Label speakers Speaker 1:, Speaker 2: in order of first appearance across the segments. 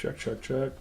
Speaker 1: Check, check, check.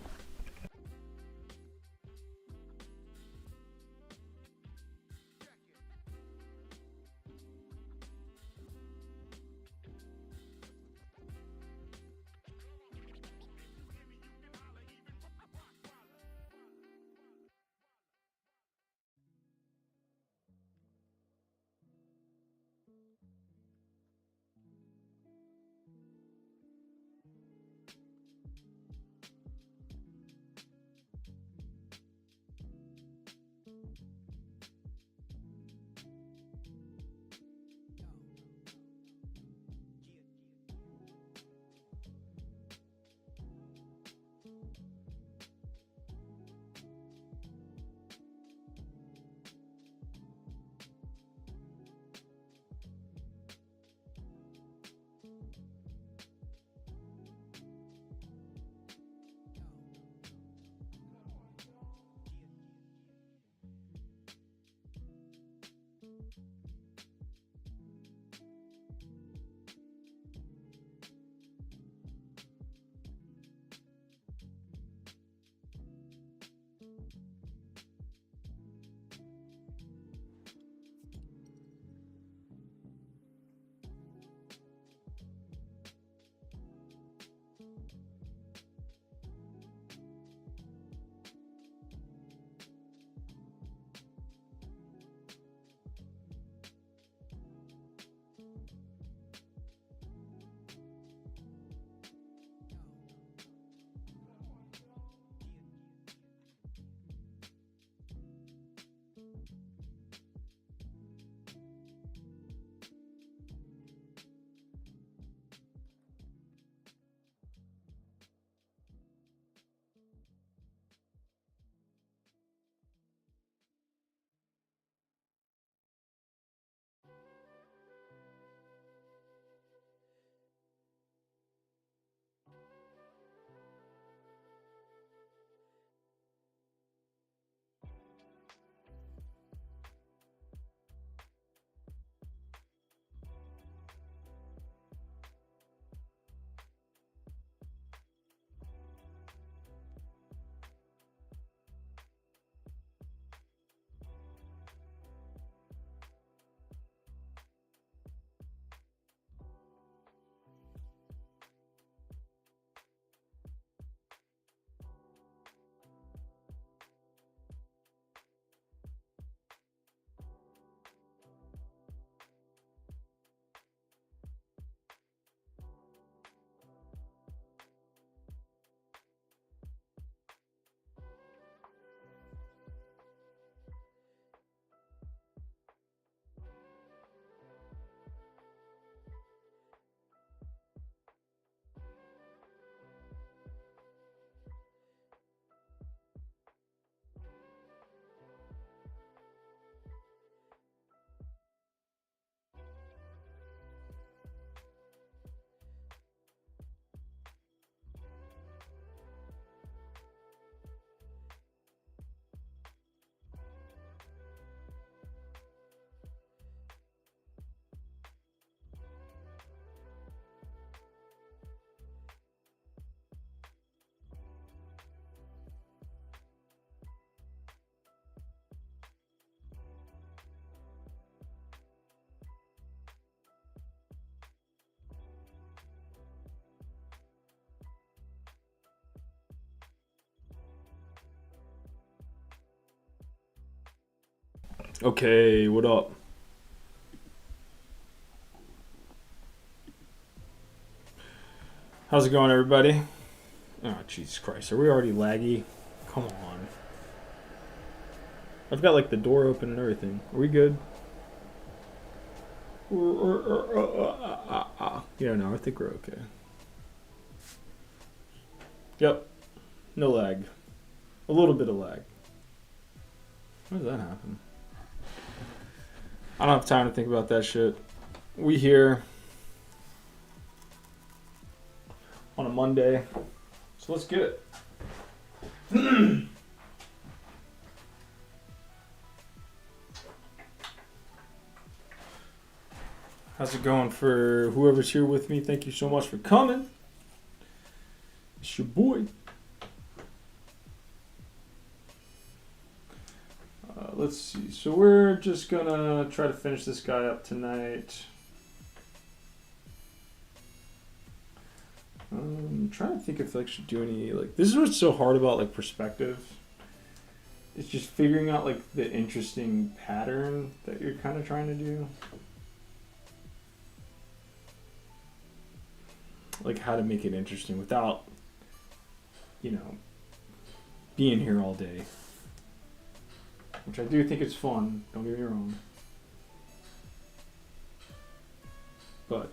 Speaker 1: Okay, what up? How's it going, everybody? Oh, Jesus Christ. Are we already laggy? Come on. I've got, like, the door open and everything. Are we good? Yeah, no, I think we're okay. Yep. No lag. A little bit of lag. How does that happen? I don't have time to think about that shit. We here on a Monday. So let's get it. How's it going for whoever's here with me? Thank you so much for coming. It's your boy, Let's see. So we're just gonna try to finish this guy up tonight. I'm trying to think if I should do any like. This is what's so hard about like perspective. It's just figuring out like the interesting pattern that you're kind of trying to do. Like how to make it interesting without, you know, being here all day. Which I do think it's fun, don't get me wrong. But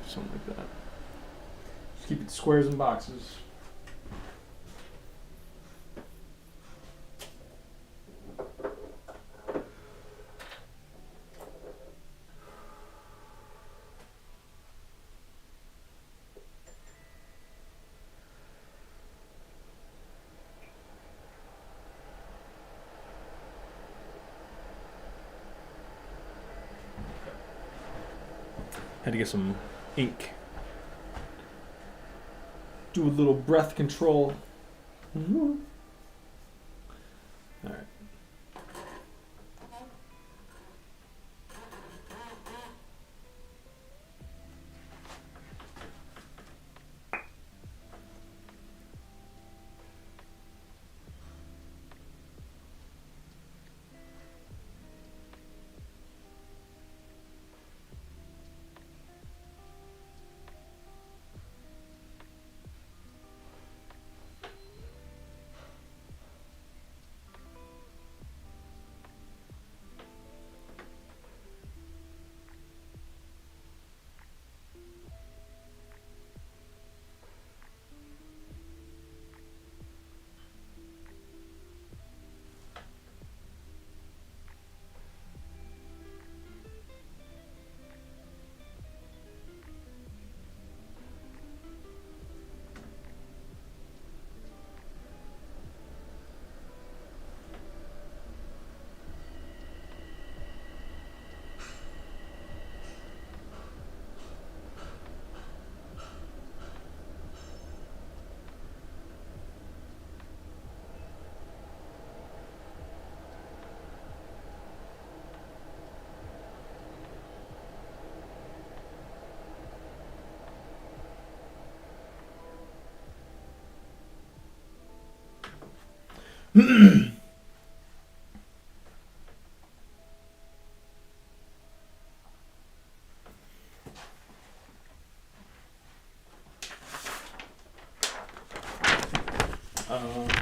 Speaker 1: something like that. Just keep it squares and boxes. Had to get some ink. Do a little breath control. Mm-hmm. All right.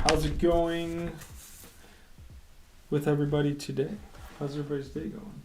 Speaker 1: How's it going with everybody today? How's everybody's day going?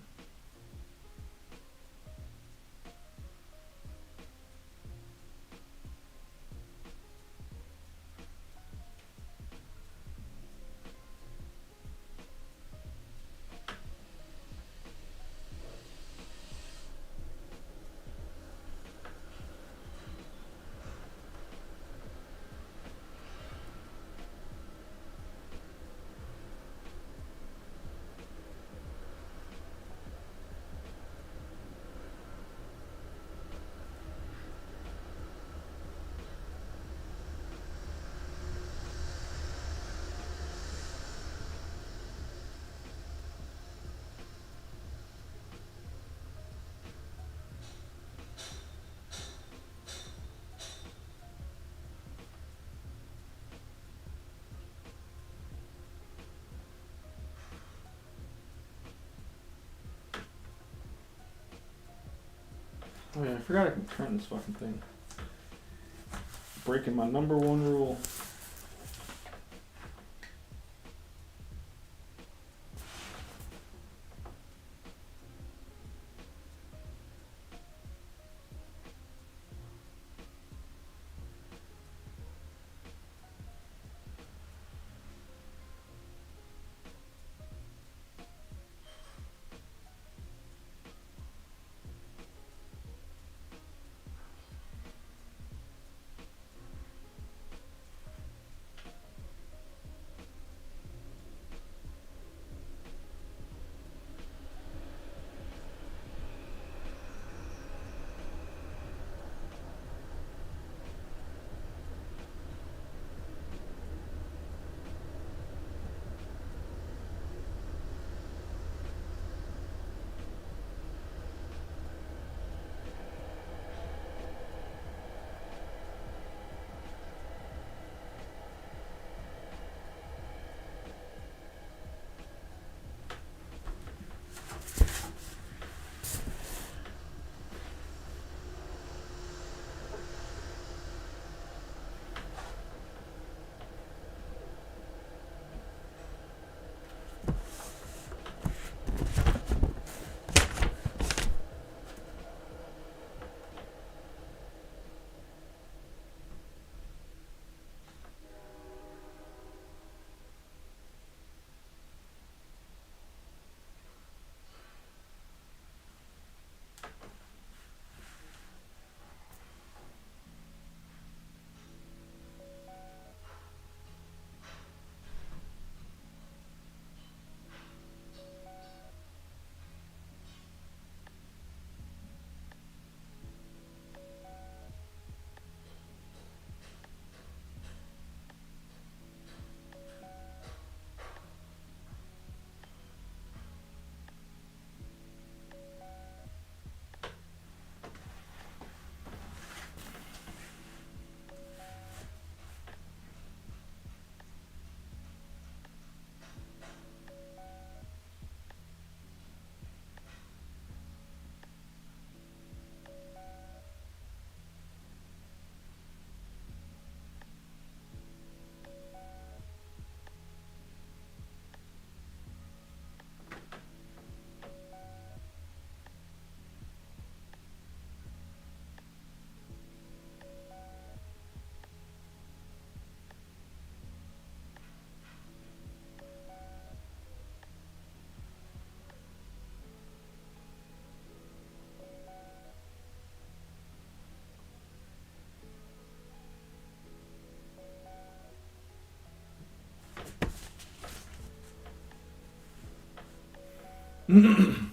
Speaker 1: Oh yeah, I forgot I can turn this fucking thing. Breaking my number one rule. Hmm.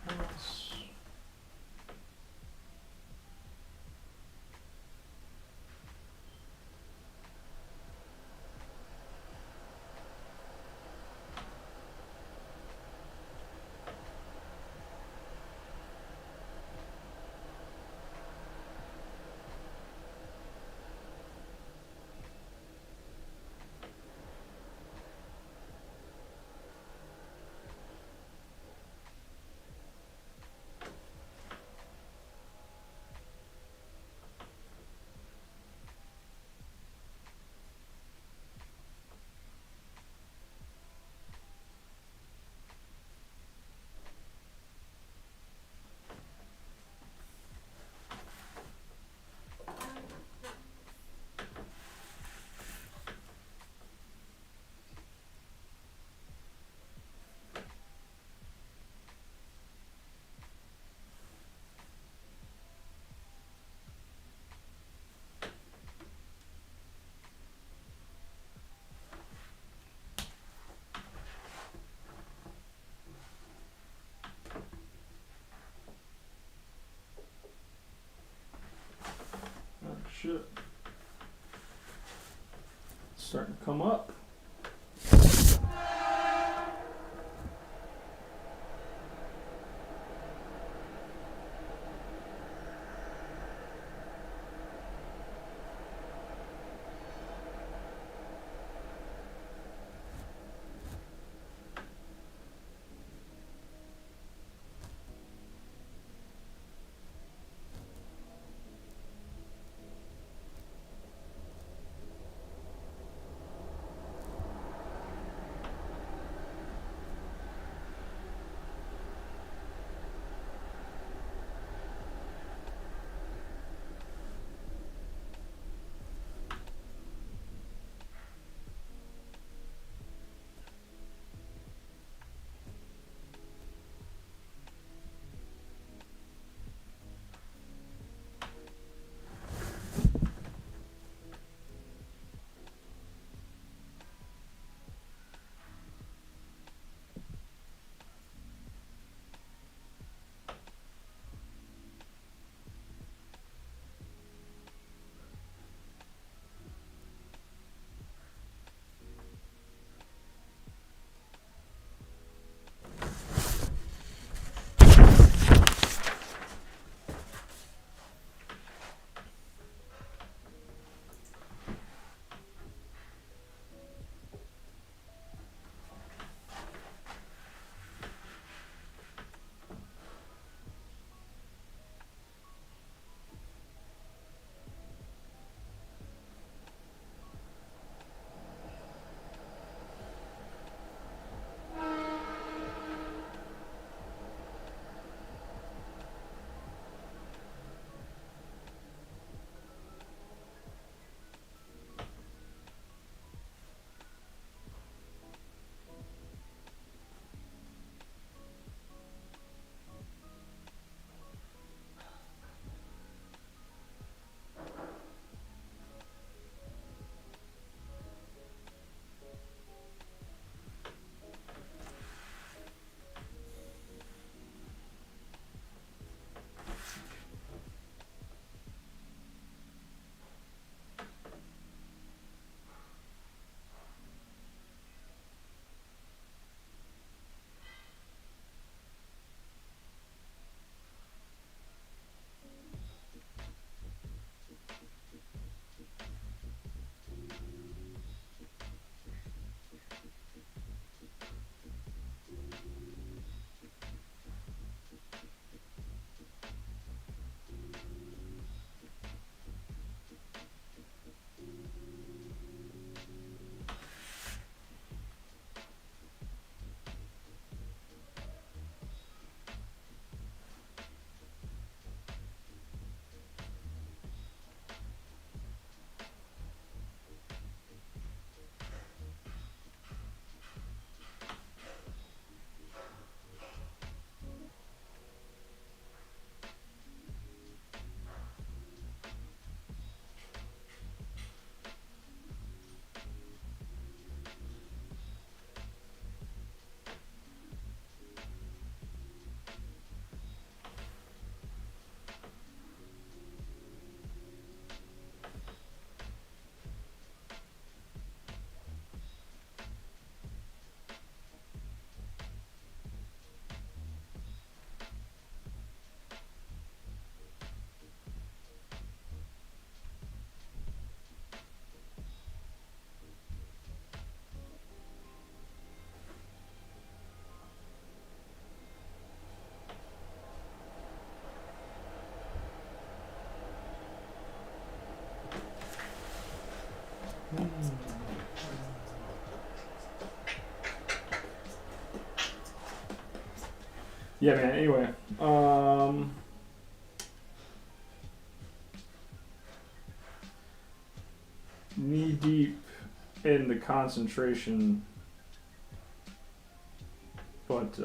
Speaker 1: Else. Oh shit. It's starting to come up. Yeah, man. Anyway, knee deep in the concentration, but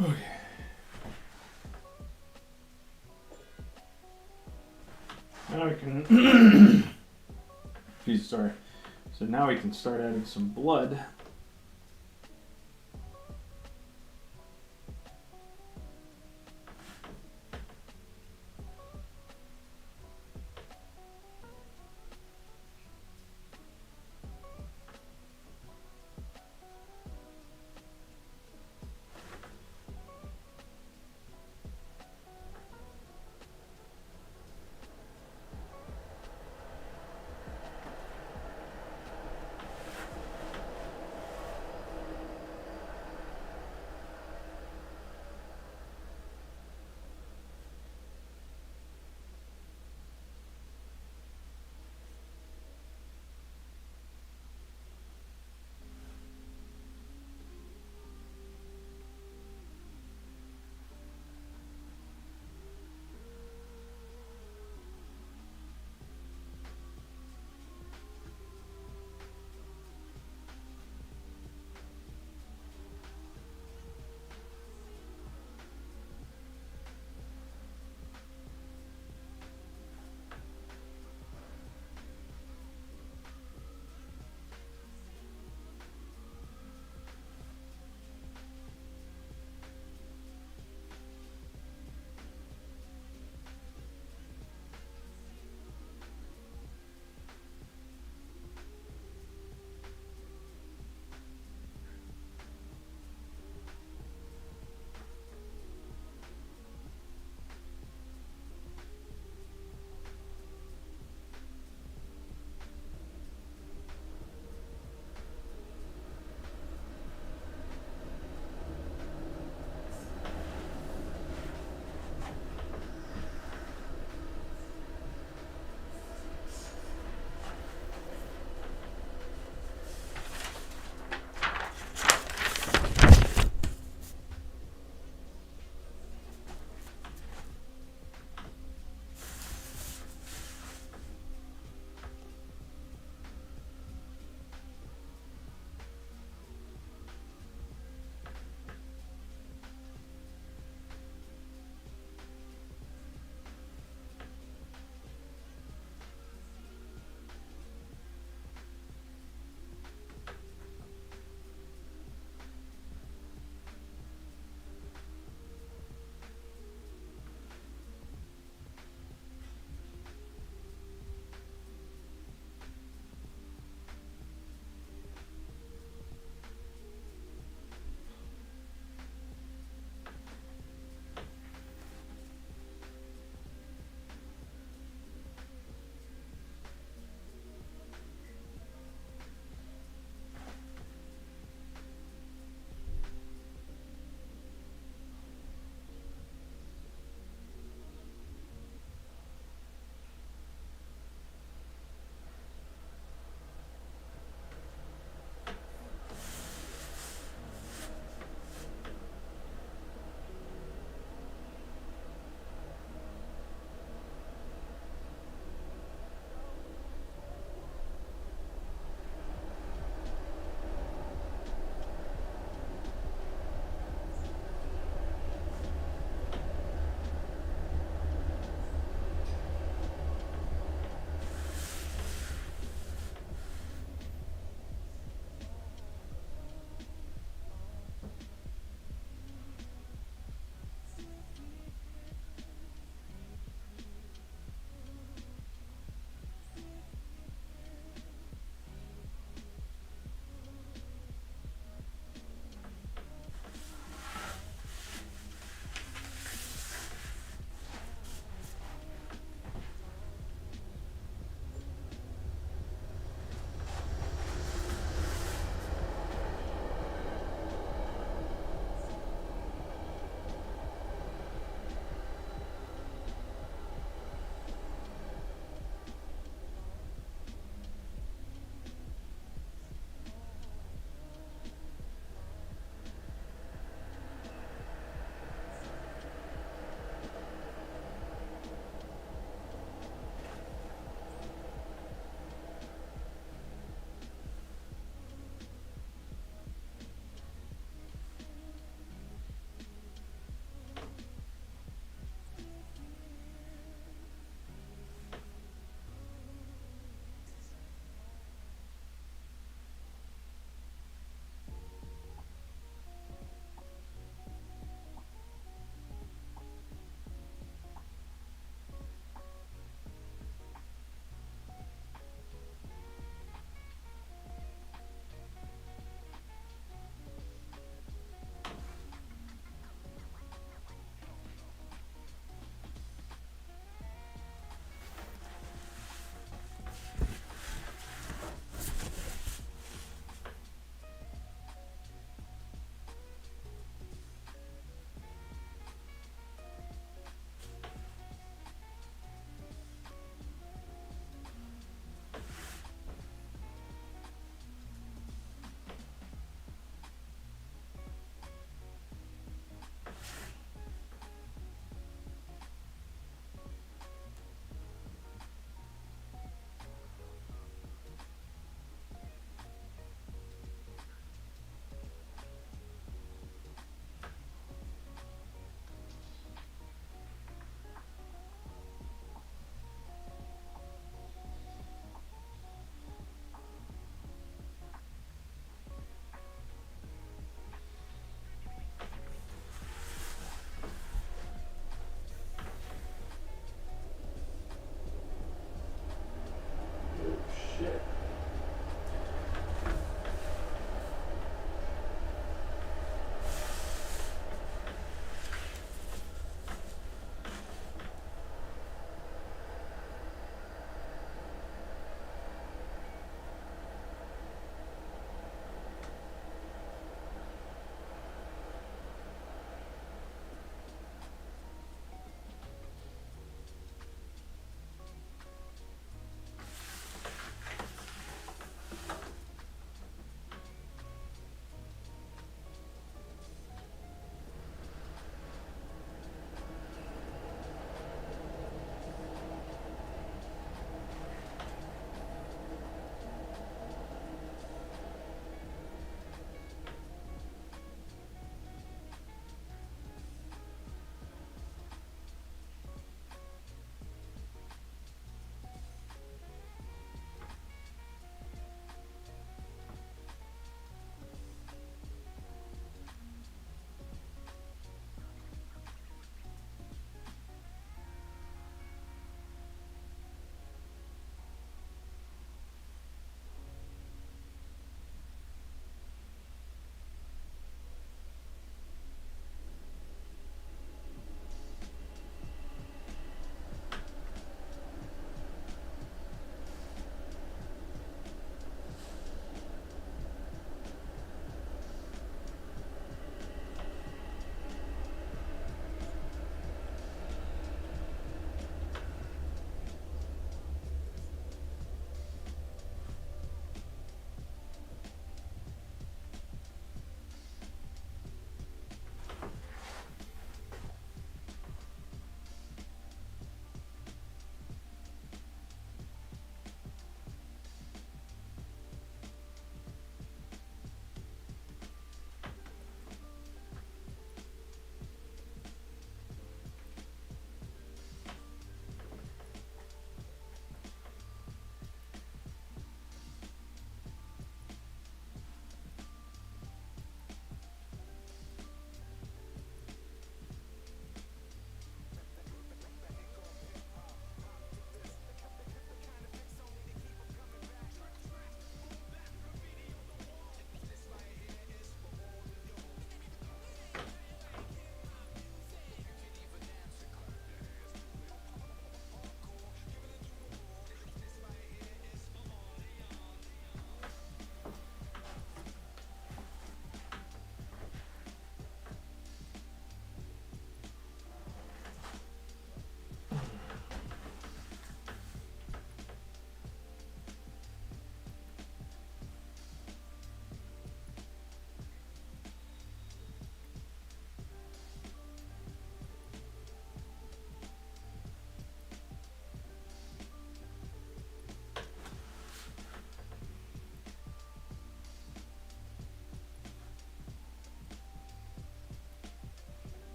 Speaker 1: okay. Now we can. Geez, sorry. So now we can start adding some blood.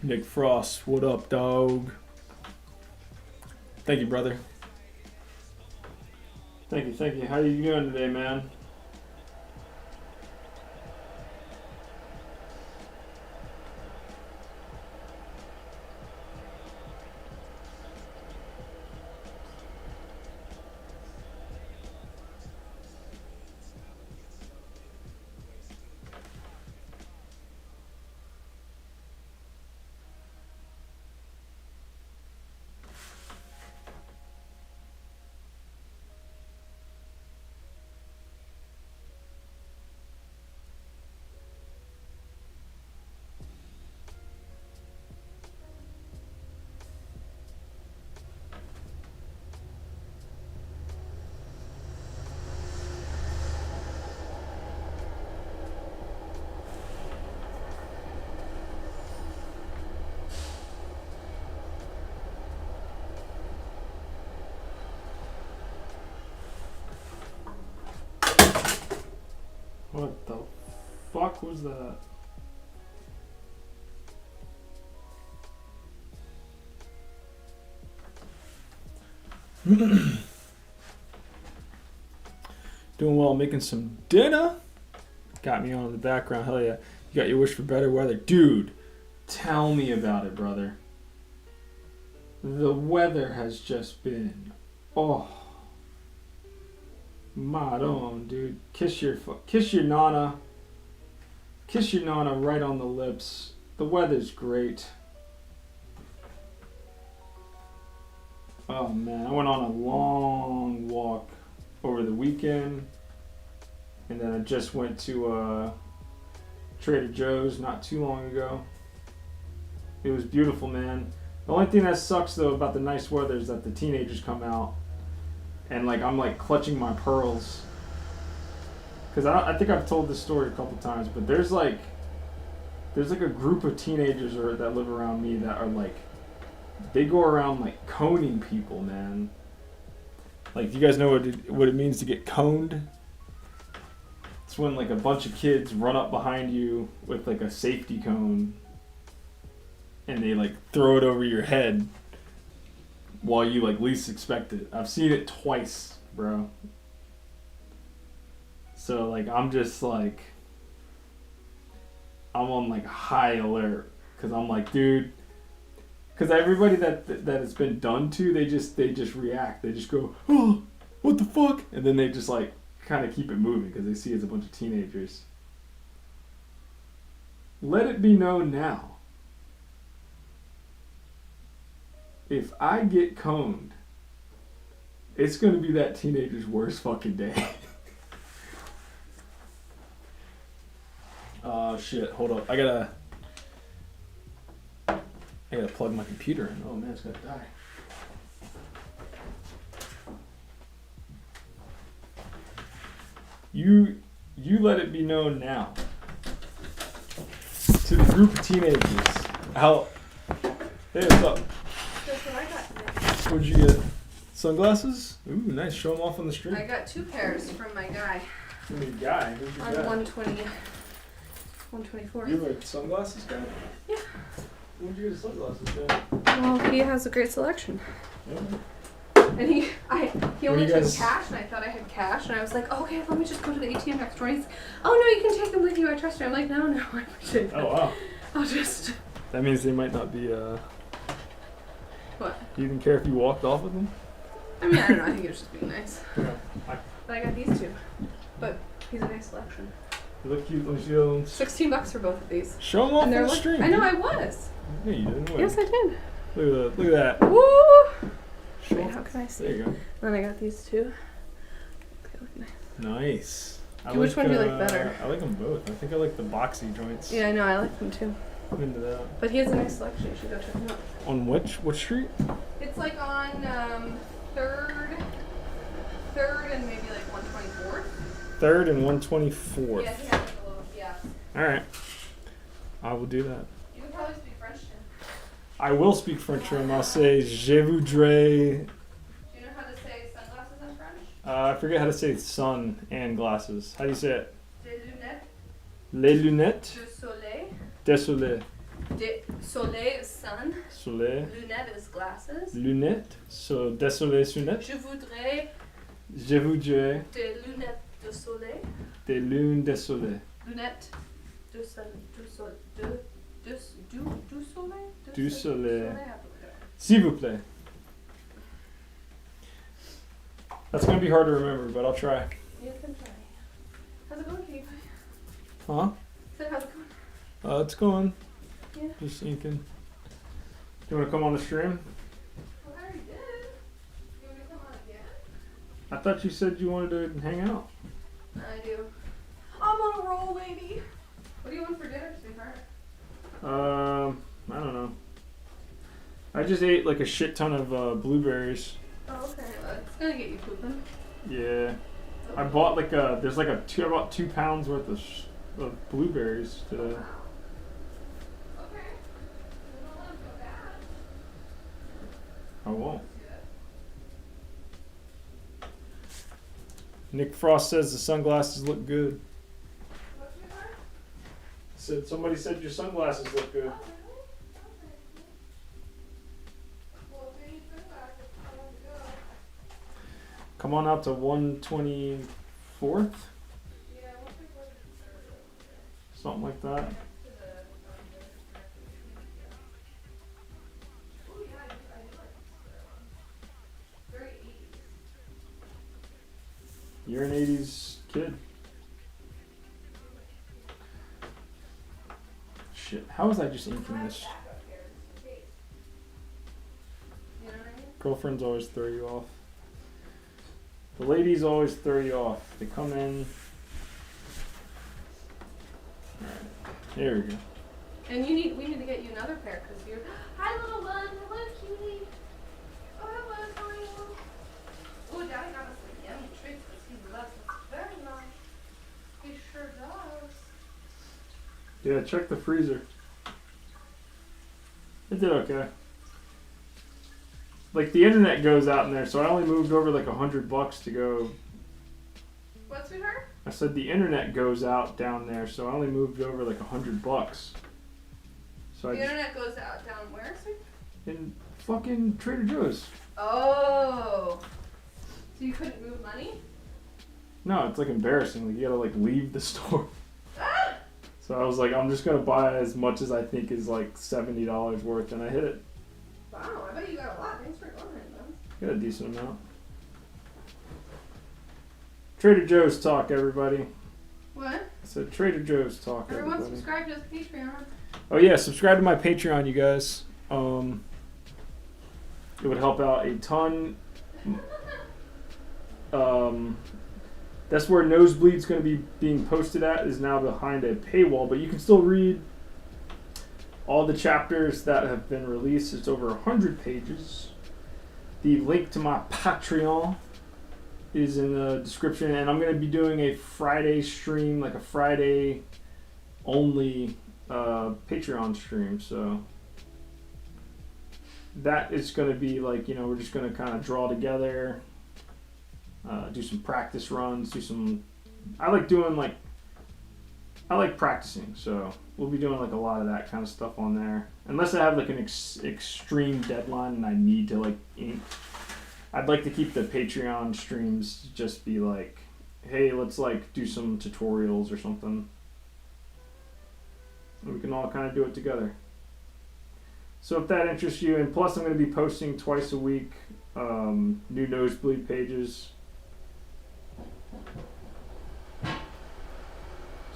Speaker 1: Nick Frost, what up, dog? Thank you, brother. Thank you. How you doing today, man? What the fuck was that? Doing well, making some dinner. Got me on in the background. Hell yeah. You got your wish for better weather. Dude, tell me about it, brother. The weather has just been, oh, madon, dude. Kiss your nana. Kiss your nana right on the lips. The weather's great. Oh man, I went on a long walk over the weekend, and then I just went to Trader Joe's not too long ago. It was beautiful, man. The only thing that sucks though about the nice weather is that the teenagers come out, and like I'm like clutching my pearls. Cause I think I've told this story a couple times, but there's like a group of teenagers that live around me that are like, they go around like coning people, man. Like, do you guys know what it means to get coned? It's when like a bunch of kids run up behind you with like a safety cone, and they like throw it over your head while you like least expect it. I've seen it twice, bro. So like I'm just like, I'm on like high alert, because I'm like, dude, because everybody that it's been done to, they just react. They just go, oh, what the fuck? And then they just like kind of keep it moving because they see it's a bunch of teenagers. Let it be known now, if I get coned, it's going to be that teenager's worst fucking day. Oh shit, hold up. I gotta plug my computer in. Oh man, it's gonna die. You let it be known now to the group of teenagers how. Hey, what's up?
Speaker 2: That's what I got today.
Speaker 1: What'd you get? Sunglasses? Ooh, nice. Show them off on the stream.
Speaker 2: I got 2 pairs from my guy.
Speaker 1: From your guy? Who's your
Speaker 2: On
Speaker 1: guy?
Speaker 2: 124.
Speaker 1: You have a sunglasses guy?
Speaker 2: Yeah.
Speaker 1: Where'd you get a sunglasses guy?
Speaker 2: Well, he has a great selection.
Speaker 1: Yeah.
Speaker 2: And he only took
Speaker 1: guys-
Speaker 2: cash, and I thought I had cash, and I was like, oh, okay, let me just go to the ATM next door. And he's, oh no, you can take them with you. I trust you. I'm like, no, I appreciate it.
Speaker 1: Oh wow.
Speaker 2: I'll just.
Speaker 1: That means they might not be.
Speaker 2: What?
Speaker 1: You didn't care if you walked off with them?
Speaker 2: I mean, I don't know. I think it was just being nice.
Speaker 1: Yeah.
Speaker 2: But I got these 2. But he's a nice selection.
Speaker 1: You look cute. Let me see those.
Speaker 2: $16 for both of these.
Speaker 1: Show them off on
Speaker 2: And they're
Speaker 1: the
Speaker 2: like,
Speaker 1: stream.
Speaker 2: I know,
Speaker 1: dude.
Speaker 2: I was.
Speaker 1: No, you didn't.
Speaker 2: Yes, I did.
Speaker 1: Look at that.
Speaker 2: Woo!
Speaker 1: Show
Speaker 2: Wait,
Speaker 1: off.
Speaker 2: how can I see?
Speaker 1: There you go.
Speaker 2: Then I got these 2. They look nice.
Speaker 1: Nice.
Speaker 2: Which one do you like better?
Speaker 1: I like them both. I think I like the boxy joints.
Speaker 2: Yeah, I know. I like them too.
Speaker 1: I'm into that.
Speaker 2: But he has a nice selection. You should go check him out.
Speaker 1: On which street?
Speaker 2: It's like on 3rd and maybe like 124th.
Speaker 1: 3rd and 124th.
Speaker 2: Yeah, he has like a little, yeah.
Speaker 1: All right. I will do that.
Speaker 2: You can probably speak French too.
Speaker 1: I will speak French to him. I'll say je voudrais.
Speaker 2: Do you know how to say sunglasses in French?
Speaker 1: I forget how to say sun and glasses. How do you say it?
Speaker 2: Des lunettes
Speaker 1: Les lunettes.
Speaker 2: de soleil.
Speaker 1: Désolé.
Speaker 2: De soleil, sun.
Speaker 1: Soleil.
Speaker 2: Lunette is glasses.
Speaker 1: Lunettes. So, désolé, lunettes.
Speaker 2: Je voudrais
Speaker 1: Je voudrais
Speaker 2: des lunettes de soleil.
Speaker 1: des lunes de soleil.
Speaker 2: Lunettes de soleil. Du soleil?
Speaker 1: Du soleil.
Speaker 2: I have to look it up.
Speaker 1: S'il vous plaît. That's gonna be hard to remember, but I'll try.
Speaker 2: You can try. How's it going, Katie?
Speaker 1: Huh?
Speaker 2: So how's it going?
Speaker 1: It's going.
Speaker 2: Yeah.
Speaker 1: Just thinking. You wanna come on the stream?
Speaker 2: Well, I already did. You want me to come on again?
Speaker 1: I thought you said you wanted to hang out.
Speaker 2: I do. I'm on a roll, lady. What do you want for dinner, sweetheart?
Speaker 1: I don't know. I just ate like a shit ton of blueberries.
Speaker 2: Oh, okay. It's gonna get you pooping.
Speaker 1: Yeah. I bought I bought 2 pounds worth of blueberries today.
Speaker 2: Okay. You don't want them to go bad.
Speaker 1: I won't. Nick Frost says the sunglasses look good.
Speaker 2: What, sweetheart?
Speaker 1: Somebody said your sunglasses look good.
Speaker 2: Oh, really? Okay. Well, if you need sunglasses, how long to go?
Speaker 1: Come on out to 124th,
Speaker 2: Yeah, we'll pick one of the third.
Speaker 1: something like that.
Speaker 2: To the, oh, yeah, I do like this third one. Very 80s.
Speaker 1: You're an 80s kid. Shit, how was I just inking this?
Speaker 2: You know what I mean?
Speaker 1: Girlfriends always throw you off. The ladies always throw you off. They come in. Alright, there we go.
Speaker 2: And we need to get you another pair because you're. Hi, little one. Hello, cutie. Oh, hello, how are you? Oh, Daddy got us some yummy treats because he loves us very much. He sure does.
Speaker 1: Yeah, check the freezer. It did okay. Like the internet goes out in there, so I only moved over like $100 to go.
Speaker 2: What, sweetheart?
Speaker 1: I said the internet goes out down there, so I only moved over like $100. So
Speaker 2: The internet goes out down where, sweet?
Speaker 1: in fucking Trader Joe's.
Speaker 2: Oh. So you couldn't move money?
Speaker 1: No, it's like embarrassing. Like you gotta like leave the store.
Speaker 2: Ah!
Speaker 1: So I was like, I'm just gonna buy as much as I think is like $70 worth, and I hit it.
Speaker 2: Wow, I bet you got a lot. Thanks for going, man.
Speaker 1: Got a decent amount. Trader Joe's talk, everybody.
Speaker 2: What?
Speaker 1: I said Trader Joe's talk,
Speaker 2: Everyone
Speaker 1: everybody.
Speaker 2: subscribe to his Patreon.
Speaker 1: Oh yeah, subscribe to my Patreon, you guys. It would help out a ton. That's where Nosebleed's going to be being posted at, is now behind a paywall, but you can still read all the chapters that have been released. It's over 100 pages. The link to my Patreon is in the description, and I'm going to be doing a Friday stream, like a Friday only Patreon stream, so that is going to be like, you know, we're just going to kind of draw together, do some practice runs, I like practicing, so we'll be doing like a lot of that kind of stuff on there, unless I have like an extreme deadline and I need to like ink. I'd like to keep the Patreon streams just be like, hey, let's like do some tutorials or something, and we can all kind of do it together. So if that interests you, and plus I'm going to be posting twice a week new Nosebleed pages.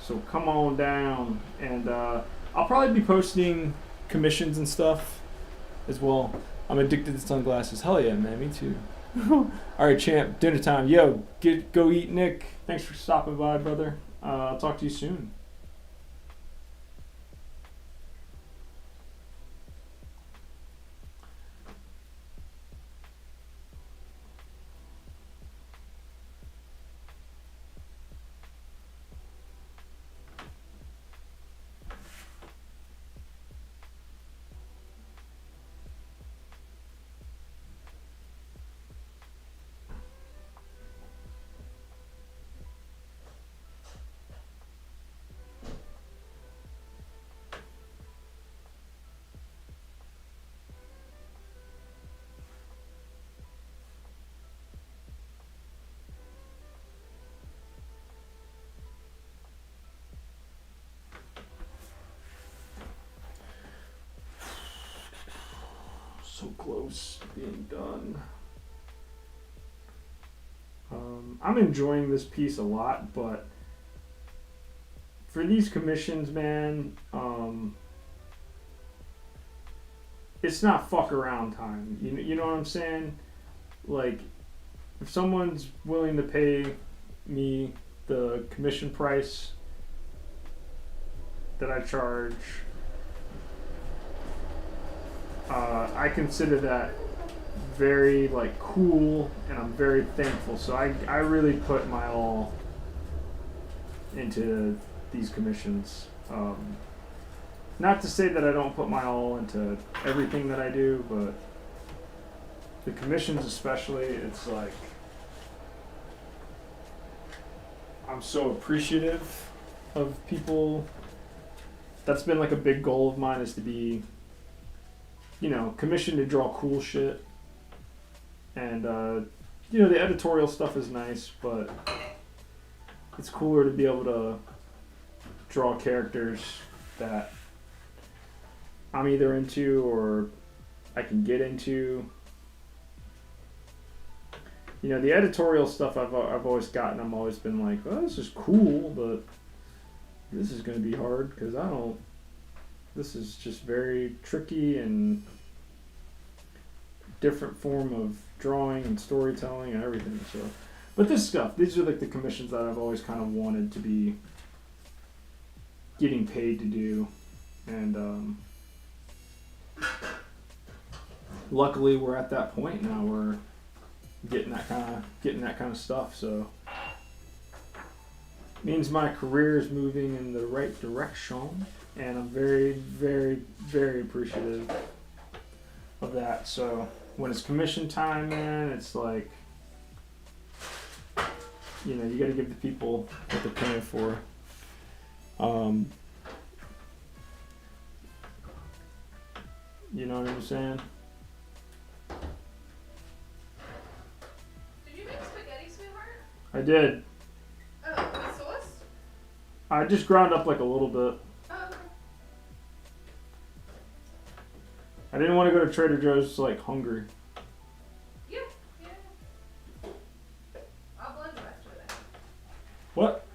Speaker 1: So come on down, and I'll probably be posting commissions and stuff as well. I'm addicted to sunglasses. Hell yeah, man, me too. All right, champ, dinner time. Yo, go eat, Nick. Thanks for stopping by, brother. I'll talk to you soon. so close to being done. I'm enjoying this piece a lot, but for these commissions, man, it's not fuck around time. You know what I'm saying? Like, if someone's willing to pay me the commission price that I charge, I consider that very like cool, and I'm very thankful. So I really put my all into these commissions. Not to say that I don't put my all into everything that I do, but the commissions especially, it's like I'm so appreciative of people. That's been like a big goal of mine, is to be, commissioned to draw cool shit. And, the editorial stuff is nice, but it's cooler to be able to draw characters that I'm either into or I can get into. The editorial stuff I've always gotten, I've always been like, oh, this is cool, but this is going to be hard because this is just very tricky and different form of drawing and storytelling and everything. So, but these are like the commissions that I've always kind of wanted to be getting paid to do, and luckily we're at that point now. We're getting that kind of stuff. So means my career is moving in the right direction, and I'm very, very, very appreciative of that. So when it's commission time, man, it's like, you got to give the people what they're paying for. You know what I'm saying?
Speaker 2: Did you make spaghetti, sweetheart?
Speaker 1: I did.
Speaker 2: Oh, with sauce?
Speaker 1: I just ground up like a little bit.
Speaker 2: Oh, okay.
Speaker 1: I didn't want to go to Trader Joe's like hungry.
Speaker 2: Yeah. I'll blend the rest of it.
Speaker 1: What?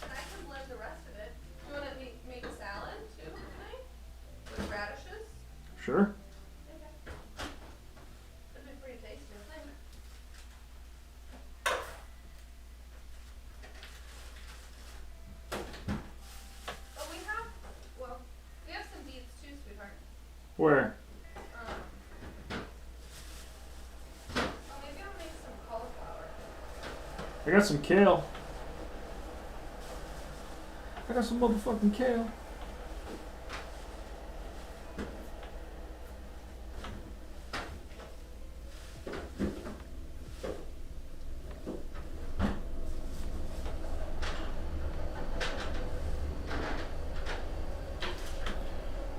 Speaker 2: And I can blend the rest of it. Do you want to make a salad too tonight? With radishes?
Speaker 1: Sure.
Speaker 2: Okay. That'd be pretty tasty, I think. Oh, we have some beets too, sweetheart.
Speaker 1: Where?
Speaker 2: Maybe I'll make some cauliflower.
Speaker 1: I got some kale. I got some motherfucking kale.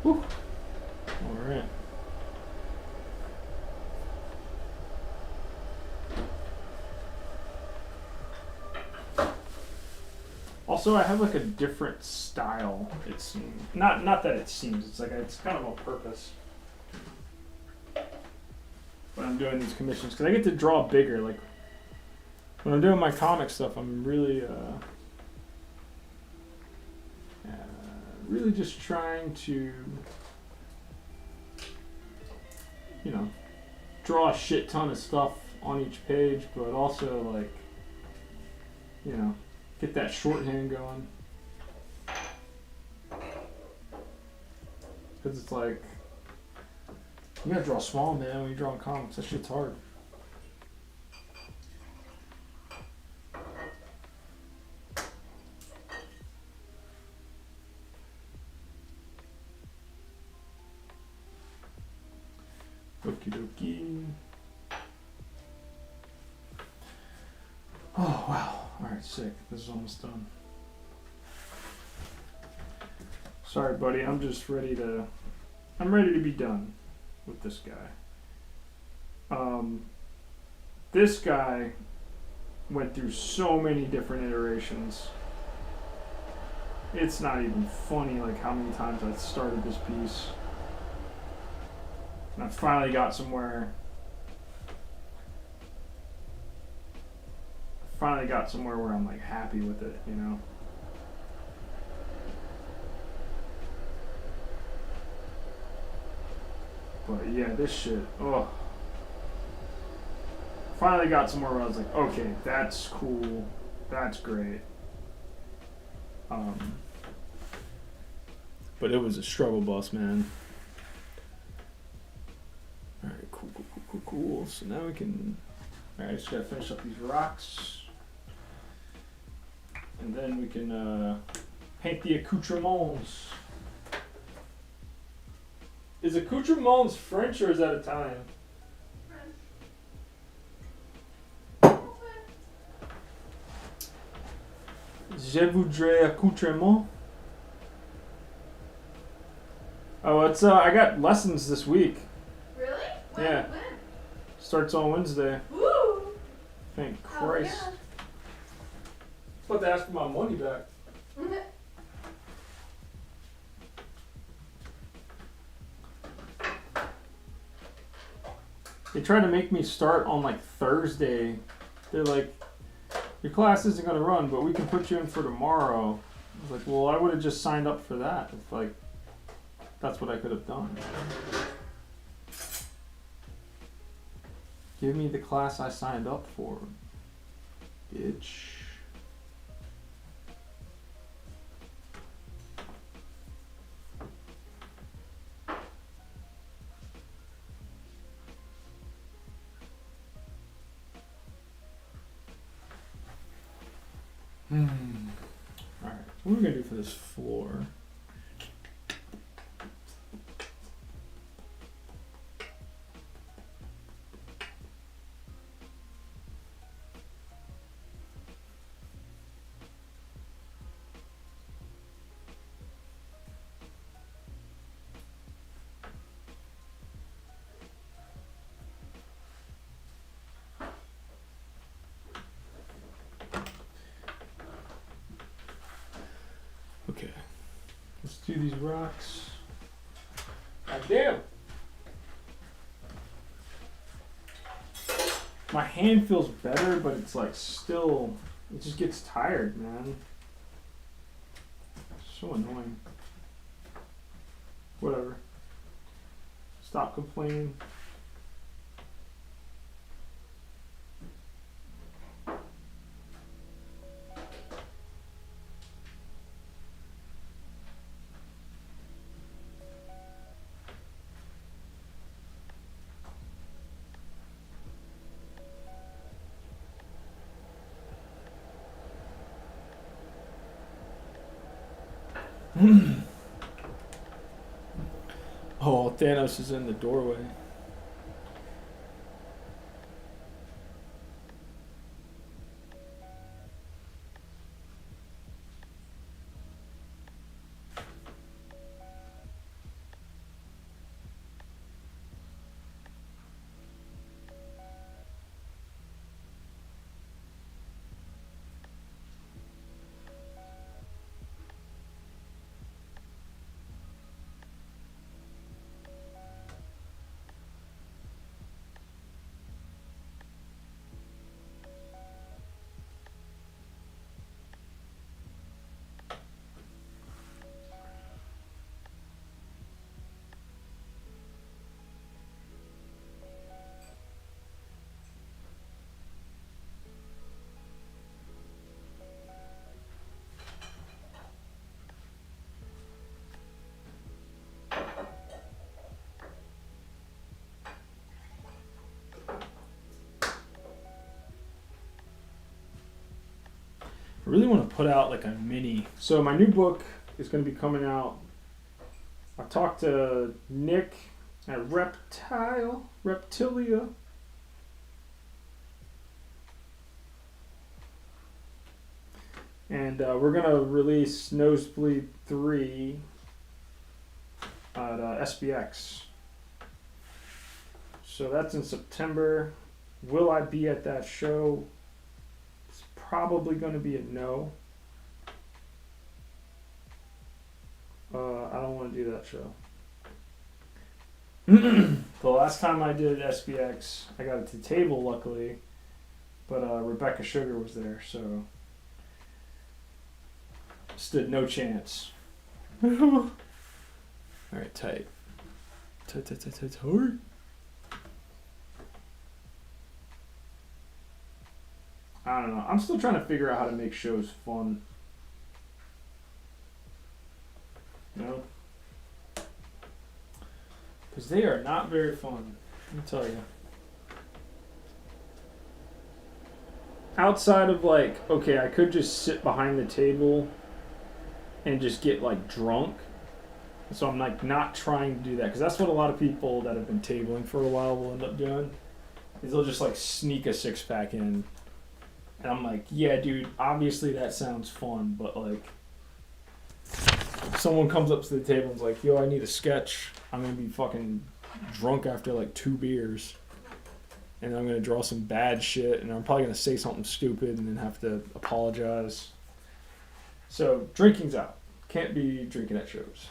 Speaker 1: Whew. All right. Also, I have like a different style, it seems. Not that it seems, it's like it's kind of on purpose when I'm doing these commissions, because I get to draw bigger. Like when I'm doing my comic stuff, I'm really really just trying to draw a shit ton of stuff on each page, but also like get that shorthand going, because it's like you gotta draw small, man, when you're drawing comics. That shit's hard. Okie dokie. Oh wow. Alright, sick. This is almost done. Sorry buddy, I'm ready to be done with this guy. This guy went through so many different iterations. It's not even funny like how many times I started this piece. And I finally got somewhere. Where I'm like happy with it, you know. But yeah, this shit. Oh. Finally got somewhere where I was like, okay, that's cool. That's great. But it was a struggle bus, man. Alright, cool. So now we can. Alright, just gotta finish up these rocks. And then we can paint the accoutrements. Is accoutrements French or is that Italian? Je voudrais accoutrement. Oh, it's I got lessons this week.
Speaker 2: Really?
Speaker 1: Yeah.
Speaker 2: When?
Speaker 1: Starts on Wednesday.
Speaker 2: Woo!
Speaker 1: Thank Christ.
Speaker 2: Oh,
Speaker 1: I'm about to ask for my money back.
Speaker 2: yeah.
Speaker 1: They tried to make me start on like Thursday. They're like, your class isn't gonna run, but we can put you in for tomorrow. I was like, well, I would have just signed up for that if like that's what I could have done. Give me the class I signed up for, bitch. Alright, what are we gonna do for this floor? Okay, let's do these rocks. God damn! My hand feels better, but it's like still, it just gets tired, man. So annoying. Whatever. Stop complaining. Oh, Thanos is in the doorway. I really want to put out like a mini. So my new book is going to be coming out. I talked to Nick at Reptilia. And we're going to release Nosebleed 3 at SBX. So that's in September. Will I be at that show? It's probably going to be a no. I don't want to do that show. The last time I did SBX, I got it to table, luckily, but Rebecca Sugar was there, so stood no chance. All right, tight. Tight. I don't know. I'm still trying to figure out how to make shows fun. You know? Because they are not very fun. Let me tell you. Outside of like, okay, I could just sit behind the table and just get like drunk. So I'm like not trying to do that, because that's what a lot of people that have been tabling for a while will end up doing. Is they'll just like sneak a 6-pack in. And I'm like, yeah, dude, obviously that sounds fun, but like, if someone comes up to the table and's like, yo, I need a sketch, I'm gonna be fucking drunk after like 2 beers. And I'm gonna draw some bad shit, and I'm probably gonna say something stupid and then have to apologize. So, drinking's out. Can't be drinking at shows.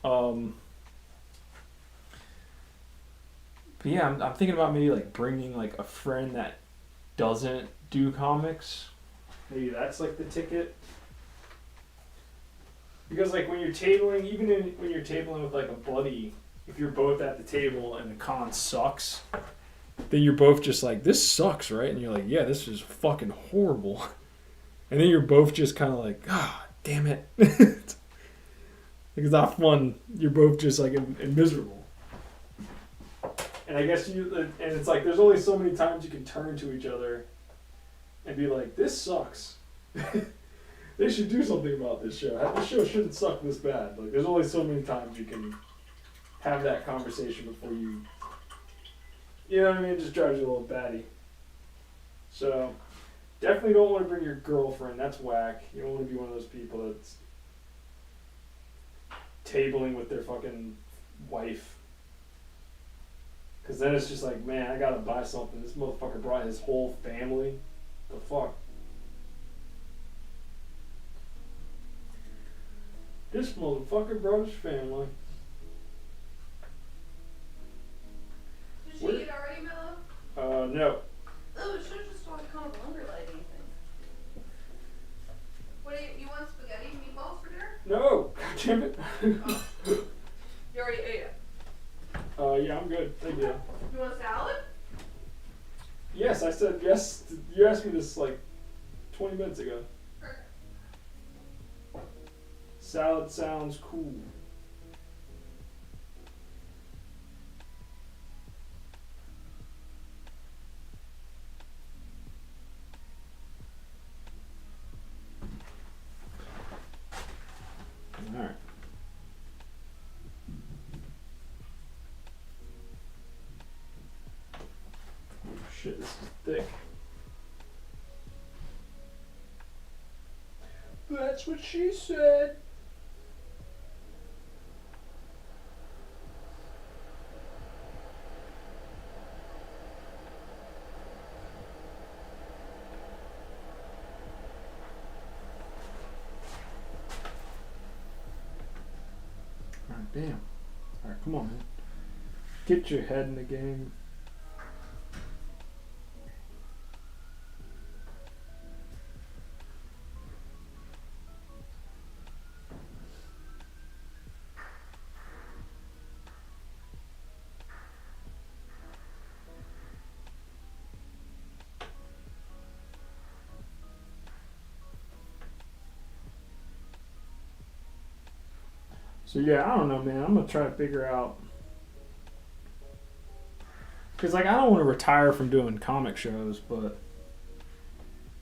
Speaker 1: But yeah, I'm thinking about maybe like bringing like a friend that doesn't do comics. Maybe that's like the ticket. Because like when you're tabling, when you're tabling with like a buddy, if you're both at the table and the con sucks, then you're both just like, this sucks, right? And you're like, yeah, this is fucking horrible. And then you're both just kind of like, ah, damn it. Like, it's not fun. You're both just like and miserable. And I guess and it's like, there's only so many times you can turn to each other and be like, this sucks. They should do something about this show. This show shouldn't suck this bad. Like, there's only so many times you can have that conversation before you know what I mean? It just drives you a little batty. So, definitely don't want to bring your girlfriend. That's whack. You don't want to be one of those people that's tabling with their fucking wife. Because then it's just like, man, I gotta buy something. This motherfucker brought his whole family. The fuck? This motherfucker brought his family.
Speaker 2: Did she eat already, Mello?
Speaker 1: No.
Speaker 2: Oh, it should have just started kind of underlighting thing. What do you want spaghetti and meatballs for dinner?
Speaker 1: No! God damn it.
Speaker 2: Oh. You already ate it.
Speaker 1: Yeah, I'm good. Thank you.
Speaker 2: You want a salad?
Speaker 1: Yes, I said yes. You asked me this like 20 minutes ago.
Speaker 2: Perfect.
Speaker 1: Salad sounds cool. Alright. Oh shit, this is thick. That's what she said. Alright, damn. Alright, come on, man. Get your head in the game. So yeah, I don't know, man. I'm gonna try to figure out, because like I don't want to retire from doing comic shows, but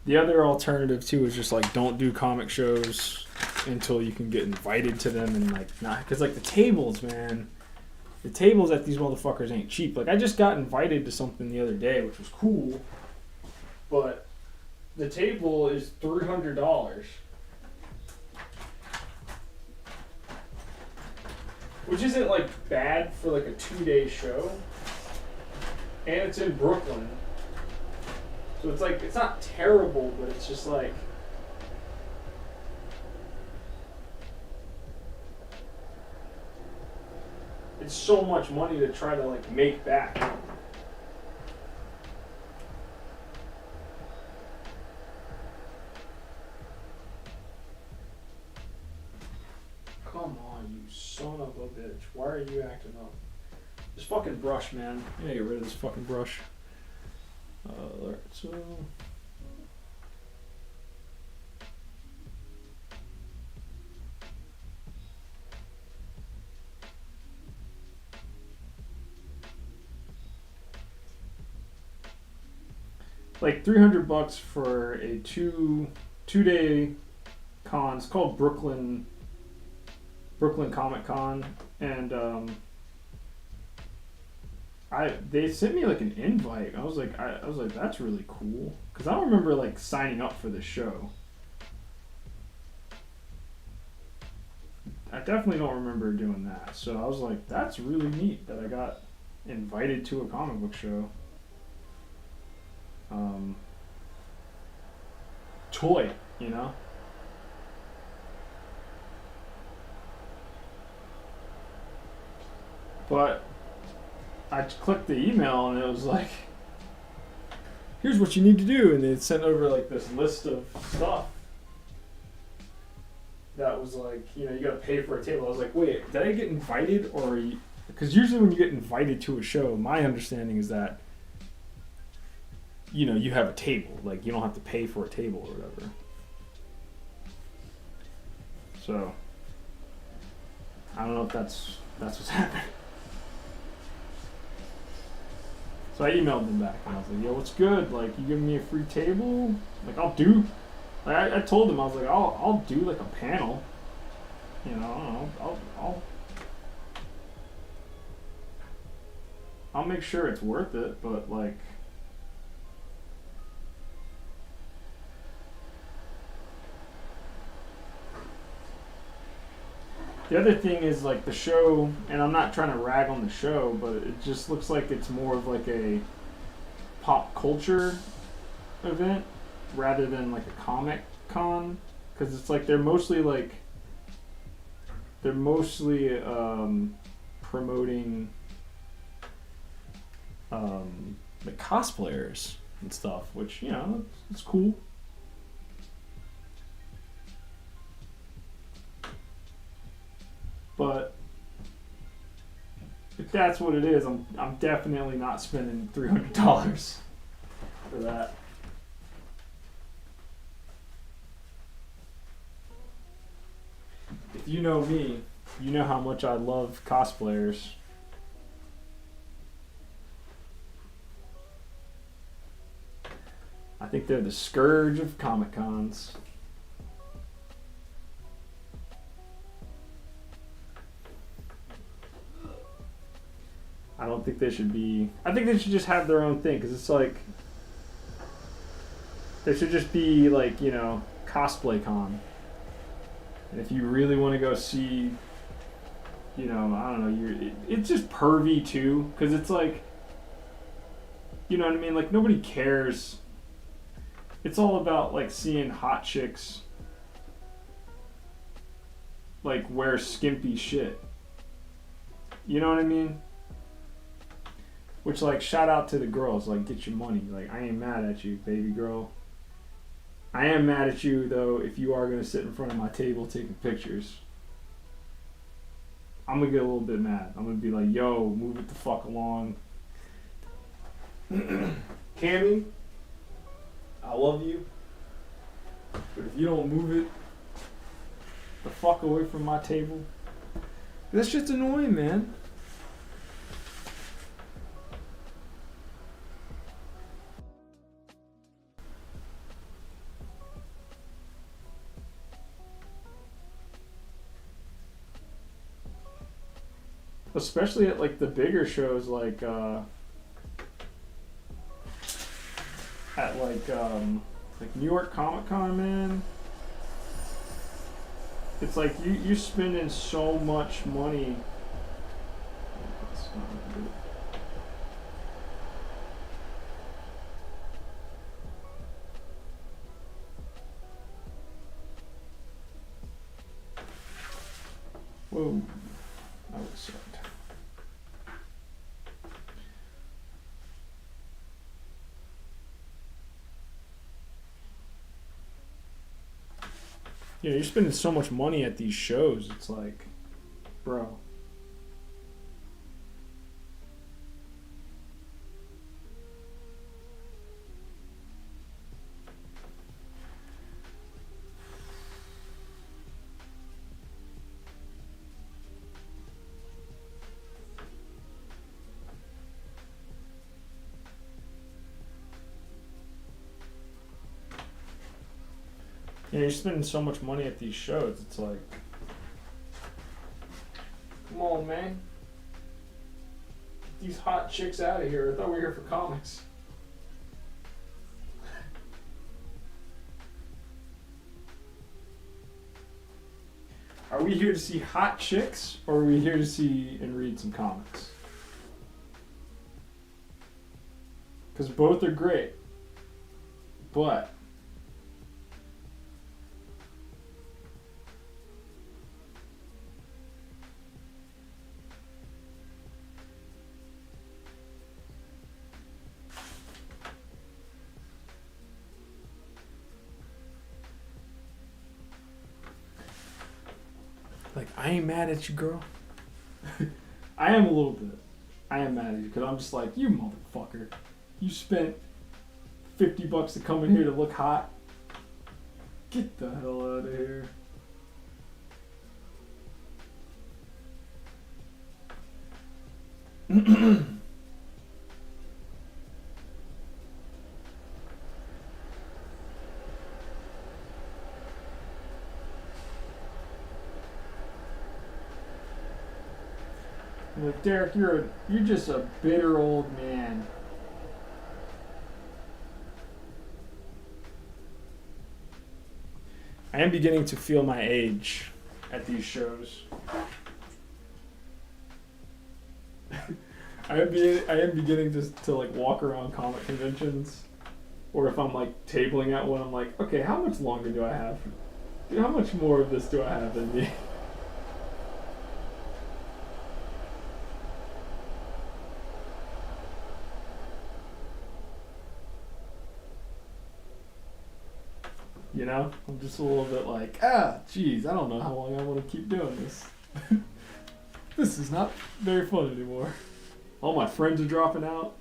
Speaker 1: the other alternative too is just like don't do comic shows until you can get invited to them, and like not, because like the tables, man, the tables at these motherfuckers ain't cheap. Like I just got invited to something the other day, which was cool, but the table is $300. Which isn't like bad for like a 2-day show. And it's in Brooklyn. So it's like, it's not terrible, but it's just like, it it's so much money to try to like make back. Come on, you son of a bitch. Why are you acting up? This fucking brush, man. I gotta get rid of this fucking brush. Alright, so... like $300 for a two-day con. It's called Brooklyn Comic Con, and they sent me like an invite. I was like that's really cool because I don't remember like signing up for the show. I definitely don't remember doing that. So I was like, that's really neat that I got invited to a comic book show. Toy, you know. But I clicked the email and it was like, here's what you need to do, and they sent over like this list of stuff that was like, you know, you gotta pay for a table. I was like, wait, did I get invited, or because usually when you get invited to a show, my understanding is that, you know, you have a table, like you don't have to pay for a table or whatever. So I don't know if that's what's happening. So I emailed them back and I was like, yo, what's good? Like, you giving me a free table? Like, I'll do. Like, I told them, I was like, I'll do like a panel. You know, I don't know. I'll make sure it's worth it, but like, the other thing is like the show, and I'm not trying to rag on the show, but it just looks like it's more of like a pop culture event rather than like a comic con, because it's like they're mostly promoting the cosplayers and stuff, which, you know, it's cool. But if that's what it is, I'm definitely not spending $300 for that. If you know me, you know how much I love cosplayers. I think they're the scourge of Comic Cons. I don't think they should be... I think they should just have their own thing, because it's like... There should just be, like, you know, cosplay con. And if you really want to go see... You know, I don't know, it's just pervy, too, because it's like... You know what I mean? Like, nobody cares. It's all about, like, seeing hot chicks... like, wear skimpy shit. You know what I mean? Which, like, shout out to the girls, like, get your money. Like, I ain't mad at you, baby girl. I am mad at you, though, if you are going to sit in front of my table taking pictures. I'm going to get a little bit mad. I'm going to be like, yo, move it the fuck along. Cammy, I love you. But if you don't move it the fuck away from my table, that's just annoying, man. Especially at like the bigger shows, like at like New York Comic Con, man. It's like you're spending so much money. Whoa, that was sucked. You know, you're spending so much money at these shows. It's like, bro. You know, you're spending so much money at these shows. It's like, come on, man. Get these hot chicks out of here. I thought we were here for comics. Are we here to see hot chicks, or are we here to see and read some comics? Because both are great. But like, I ain't mad at you, girl. I am a little bit. I am mad at you because I'm just like, you motherfucker. You spent $50 to come in here to look hot. Get the hell out of here. I'm like, Derek, you're just a bitter old man. I am beginning to feel my age at these shows. I am beginning to like walk around comic conventions, or if I'm like tabling at one, I'm like, okay, how much longer do I have? Dude, how much more of this do I have in me? You know, I'm just a little bit like, geez, I don't know how long I want to keep doing this. This is not very fun anymore. All my friends are dropping out.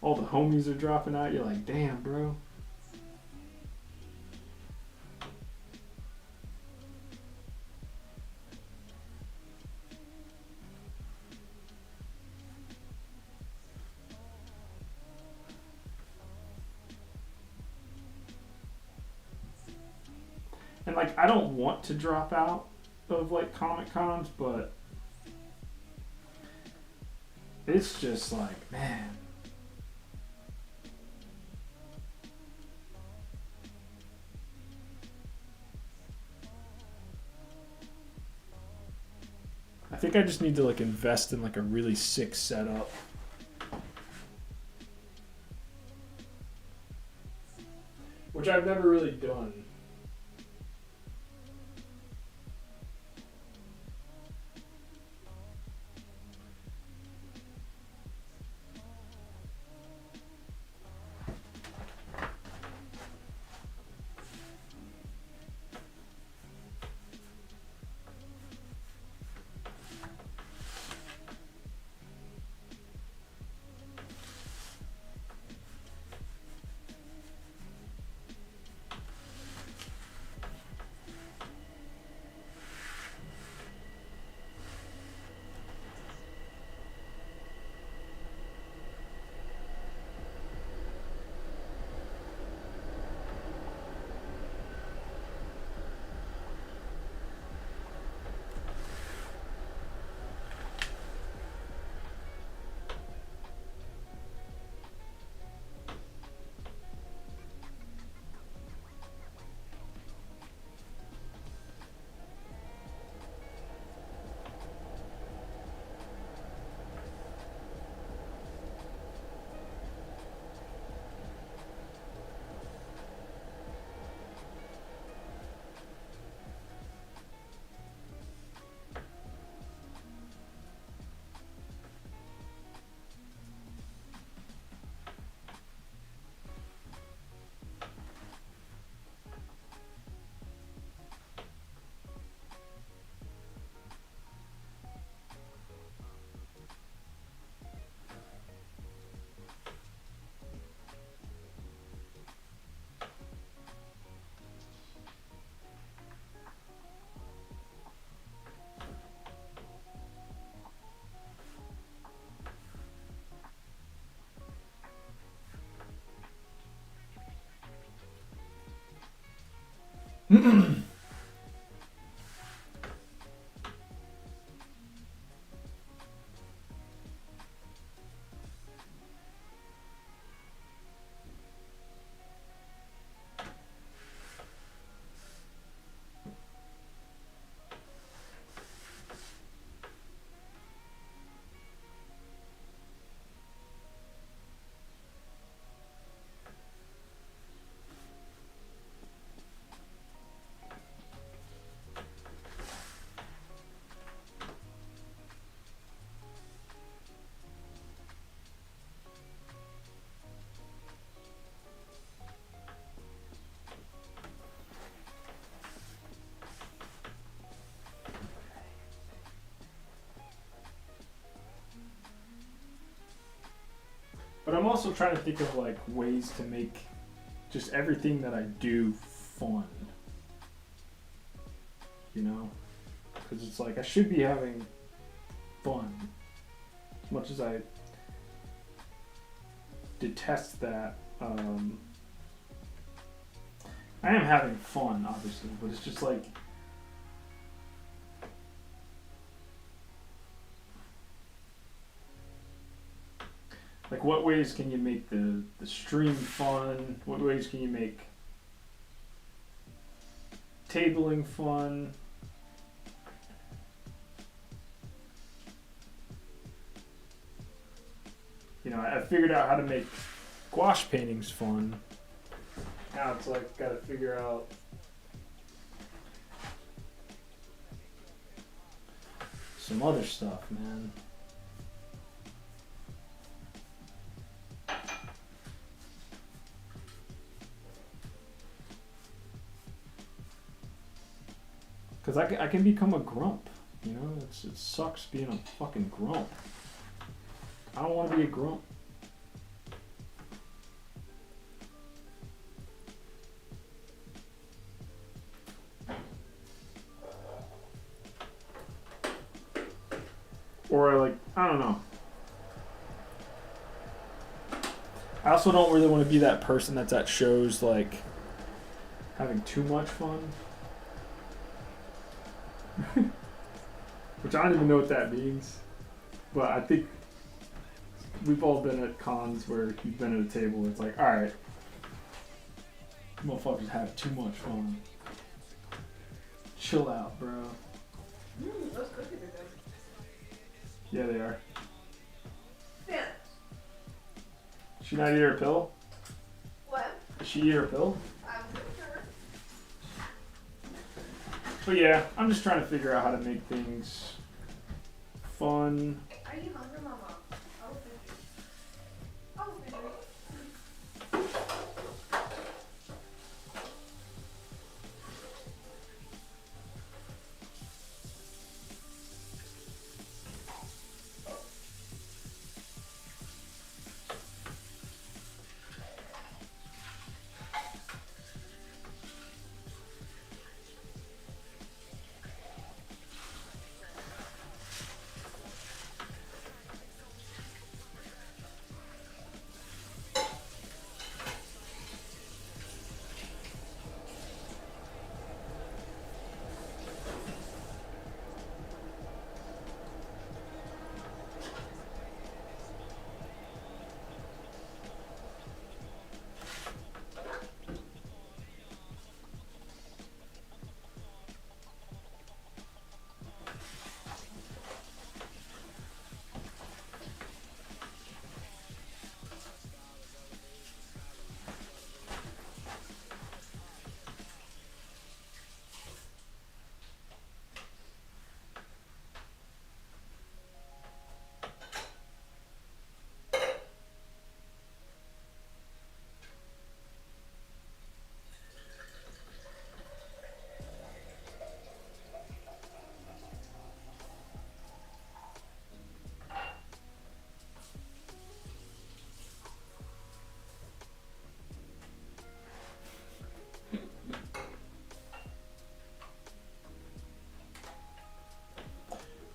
Speaker 1: All the homies are dropping out. You're like, damn, bro. And like, I don't want to drop out of like Comic Cons, but it's just like, man. I think I just need to like invest in like a really sick setup. Which I've never really done. But I'm also trying to think of like ways to make just everything that I do fun. You know? Because it's like I should be having fun. As much as I detest that, I am having fun, obviously, but it's just like what ways can you make the stream fun? What ways can you make tabling fun? You know, I figured out how to make gouache paintings fun. Now it's like gotta figure out some other stuff, man. Because I can become a grump, you know? It sucks being a fucking grump. I don't want to be a grump. Or like, I don't know. I also don't really want to be that person that's at shows like having too much fun. Which I don't even know what that means. But I think we've all been at cons where you've been at a table where it's like, alright, motherfuckers have too much fun. Chill out, bro.
Speaker 2: Those cookies are good.
Speaker 1: Yeah, they are.
Speaker 2: Yeah.
Speaker 1: She not eat her pill?
Speaker 2: What?
Speaker 1: Did she eat her pill?
Speaker 2: I'm pretty sure.
Speaker 1: But yeah, I'm just trying to figure out how to make things fun.
Speaker 2: Are you hungry, Mama? I will feed you. I will feed you.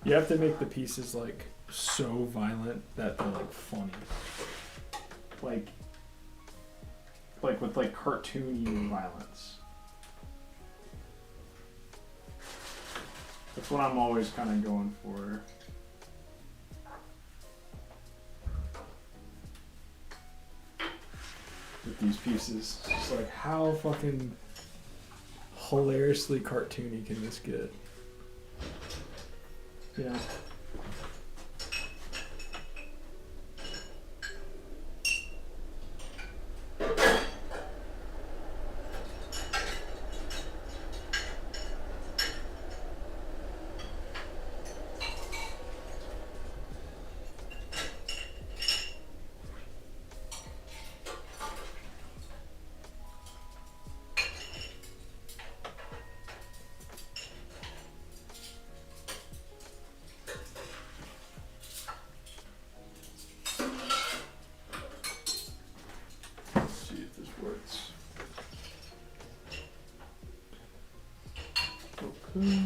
Speaker 1: You have to make the pieces like so violent that they're like funny. Like with like cartoony violence. That's what I'm always kind of going for. With these pieces. It's just like, how fucking hilariously cartoony can this get? You know? Let's see if this works. Okay.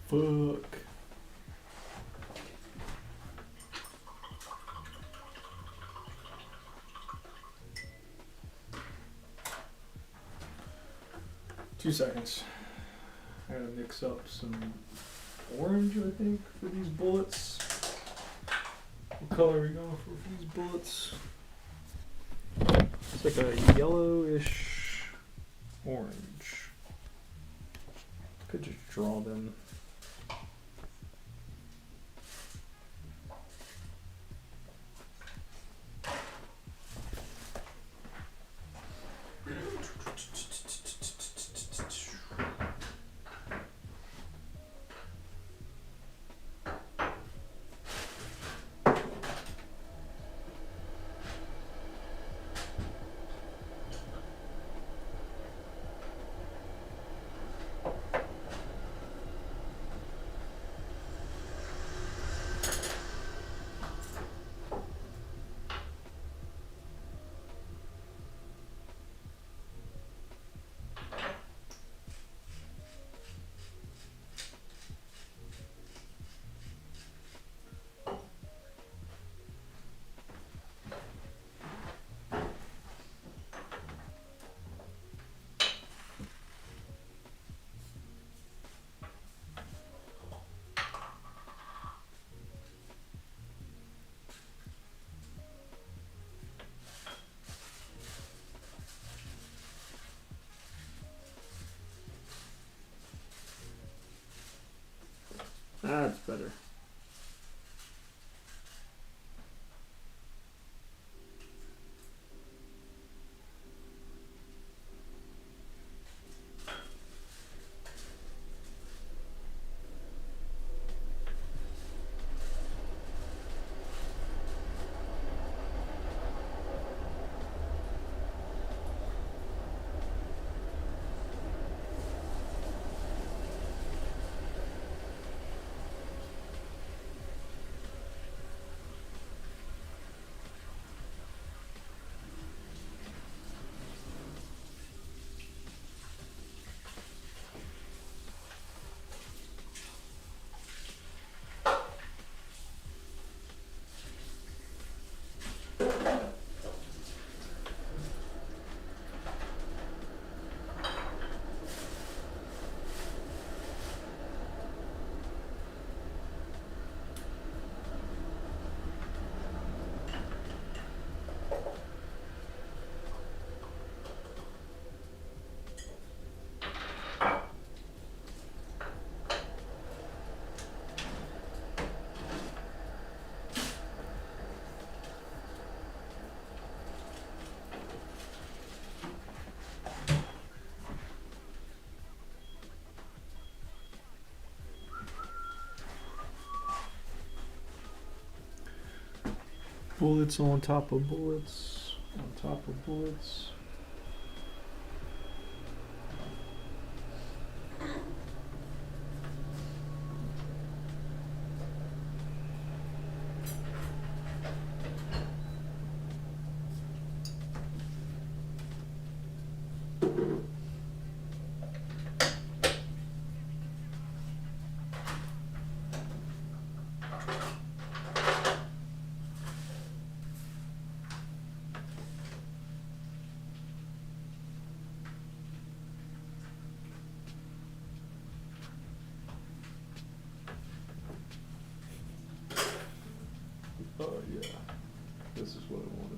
Speaker 1: Fuck. Two seconds. I gotta mix up some orange, I think, for these bullets. What color are we going for these bullets? It's like a yellowish orange. Could just draw them. Bullets on top of bullets. On top of bullets. Oh yeah, this is what I wanted.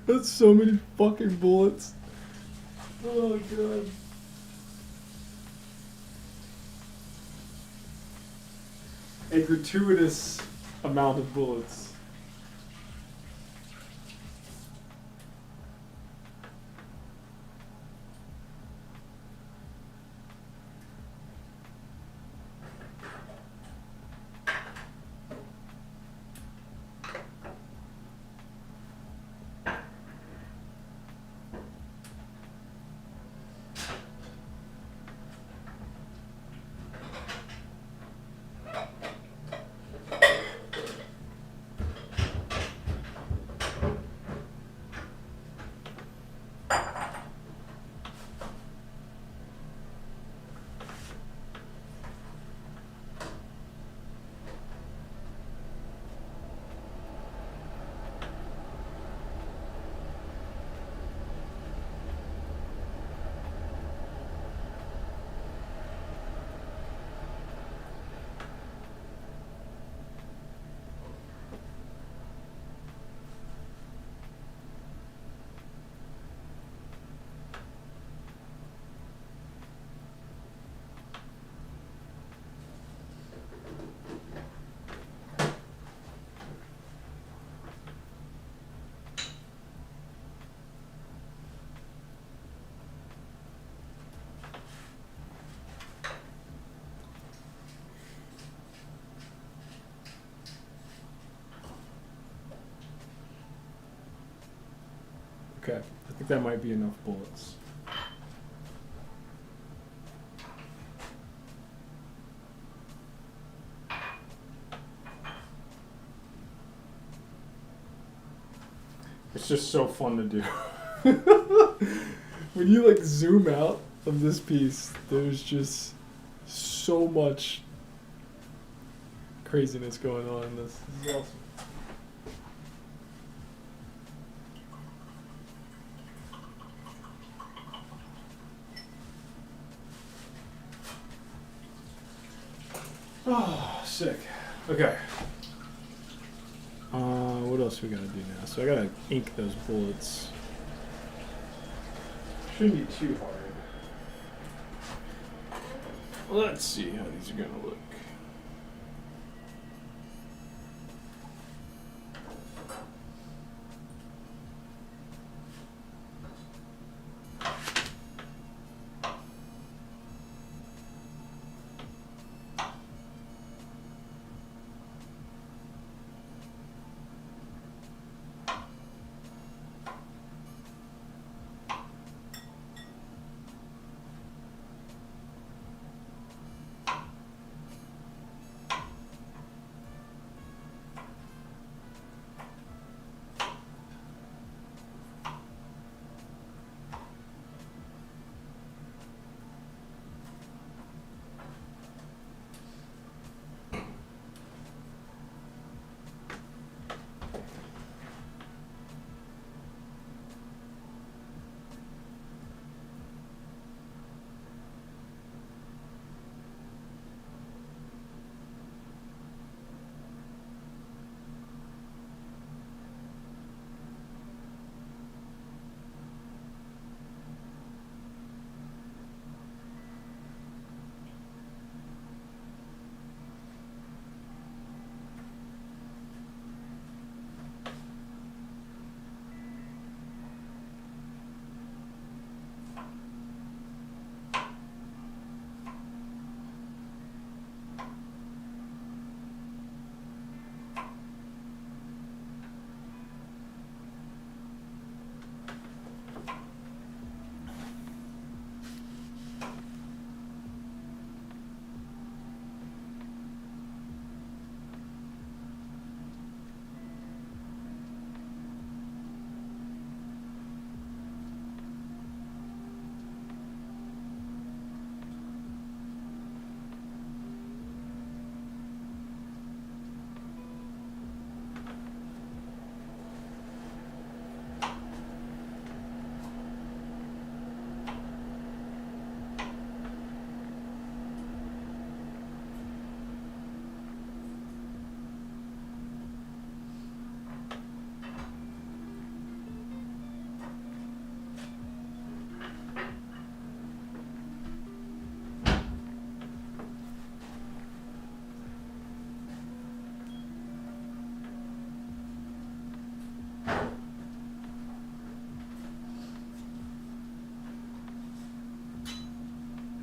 Speaker 1: That's so many fucking bullets. Oh god. A gratuitous amount of bullets. Okay, I think that might be enough bullets. It's just so fun to do. When you like zoom out of this piece, there's just so much craziness going on in this. This is awesome. Oh, sick. Okay. What else we gotta do now? So I gotta ink those bullets. Shouldn't be too hard. Let's see how these are gonna look.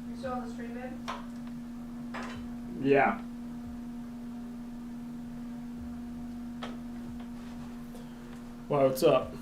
Speaker 2: You still on the stream, babe?
Speaker 1: Yeah. Wow, what's up?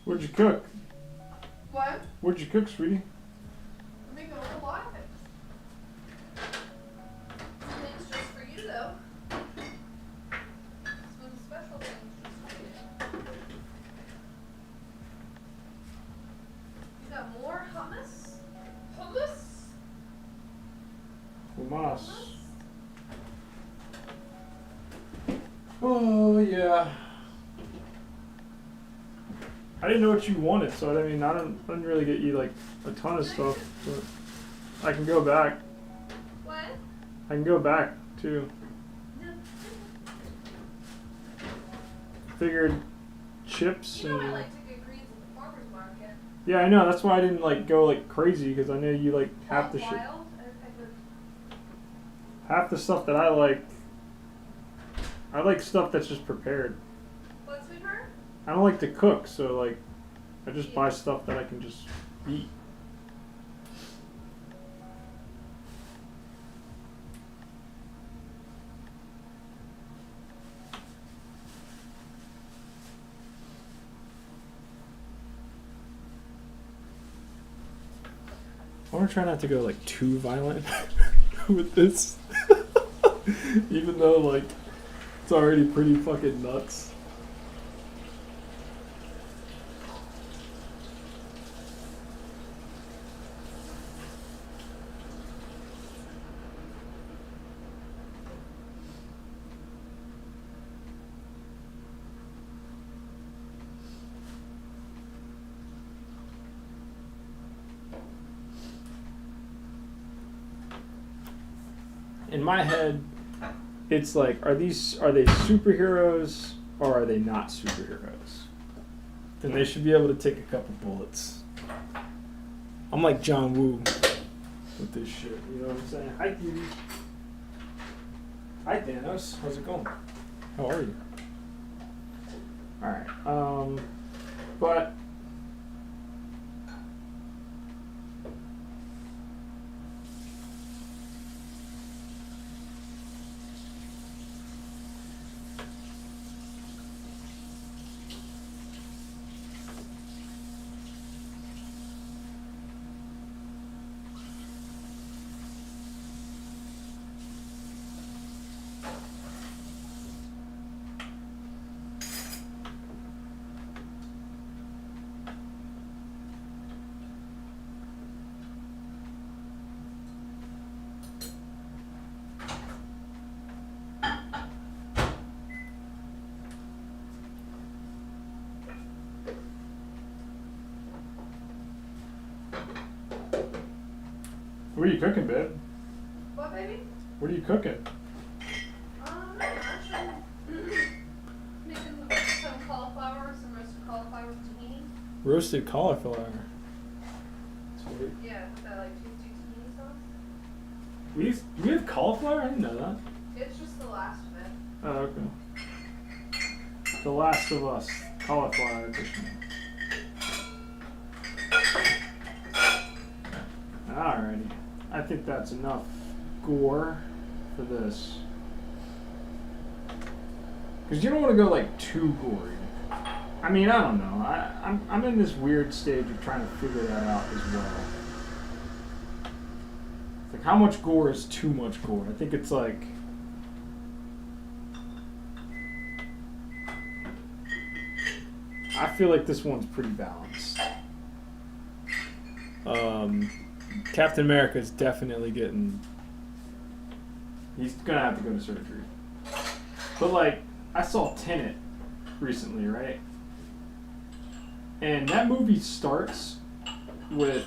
Speaker 1: What'd you cook?
Speaker 2: What?
Speaker 1: What'd you cook, sweetie?
Speaker 2: I'm making a lot of things. Some things just for you, though. Some special things just for you. You got more hummus? Hummus?
Speaker 1: Hummus. Oh, yeah. I didn't know what you wanted, so I mean, I didn't really get you like a ton of stuff, but I can go back.
Speaker 2: What?
Speaker 1: I can go back too. Figured chips
Speaker 2: You know
Speaker 1: and
Speaker 2: I like to get greens at the farmer's market.
Speaker 1: yeah, I know. That's why I didn't like go like crazy because I know you like half the shit,
Speaker 2: Wild?
Speaker 1: half the stuff that I like. I like stuff that's just prepared.
Speaker 2: What, sweetheart?
Speaker 1: I don't like to cook, so like I just buy stuff that I can just eat. I want to try not to go like too violent with this, even though like it's already pretty fucking nuts. In my head, it's like, are they superheroes or are they not superheroes? Then they should be able to take a couple bullets. I'm like John Woo with this shit. You know what I'm saying? Hi, cutie. Hi, Thanos. How's it going? How are you? All right. But. What are you cooking, babe?
Speaker 2: What, baby?
Speaker 1: What are you cooking?
Speaker 2: Not much. I'm making some cauliflower, some roasted cauliflower with tahini.
Speaker 1: Roasted cauliflower. Sweet.
Speaker 2: Yeah, with that like tasty tahini sauce.
Speaker 1: Do we have cauliflower? I didn't know that.
Speaker 2: It's just the last of it.
Speaker 1: Oh, okay. The Last of Us cauliflower edition. Alrighty. I think that's enough gore for this. Because you don't want to go like too gory. I mean, I don't know. I'm in this weird stage of trying to figure that out as well. It's like Like, how much gore is too much gore? I think it's like... I feel like this one's pretty balanced. Captain America is definitely getting... He's gonna have to go to surgery. But, like, I saw Tenet recently, right? And that movie starts with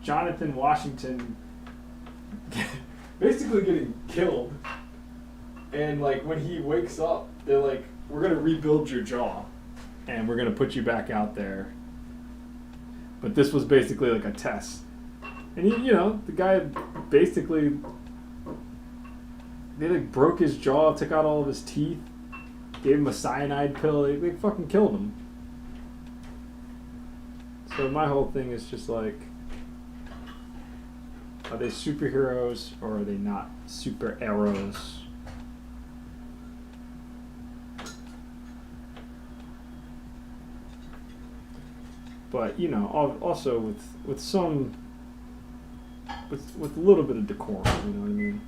Speaker 1: Jonathan Washington basically getting killed. And, like, when he wakes up, they're like, we're going to rebuild your jaw. And we're going to put you back out there. But this was basically like a test. And, you know, the guy basically... They, like, broke his jaw, took out all of his teeth, gave him a cyanide pill. They fucking killed him. So my whole thing is just like... Are they superheroes or are they not superheroes? But, you know, also with some... With a little bit of decorum, you know what I mean?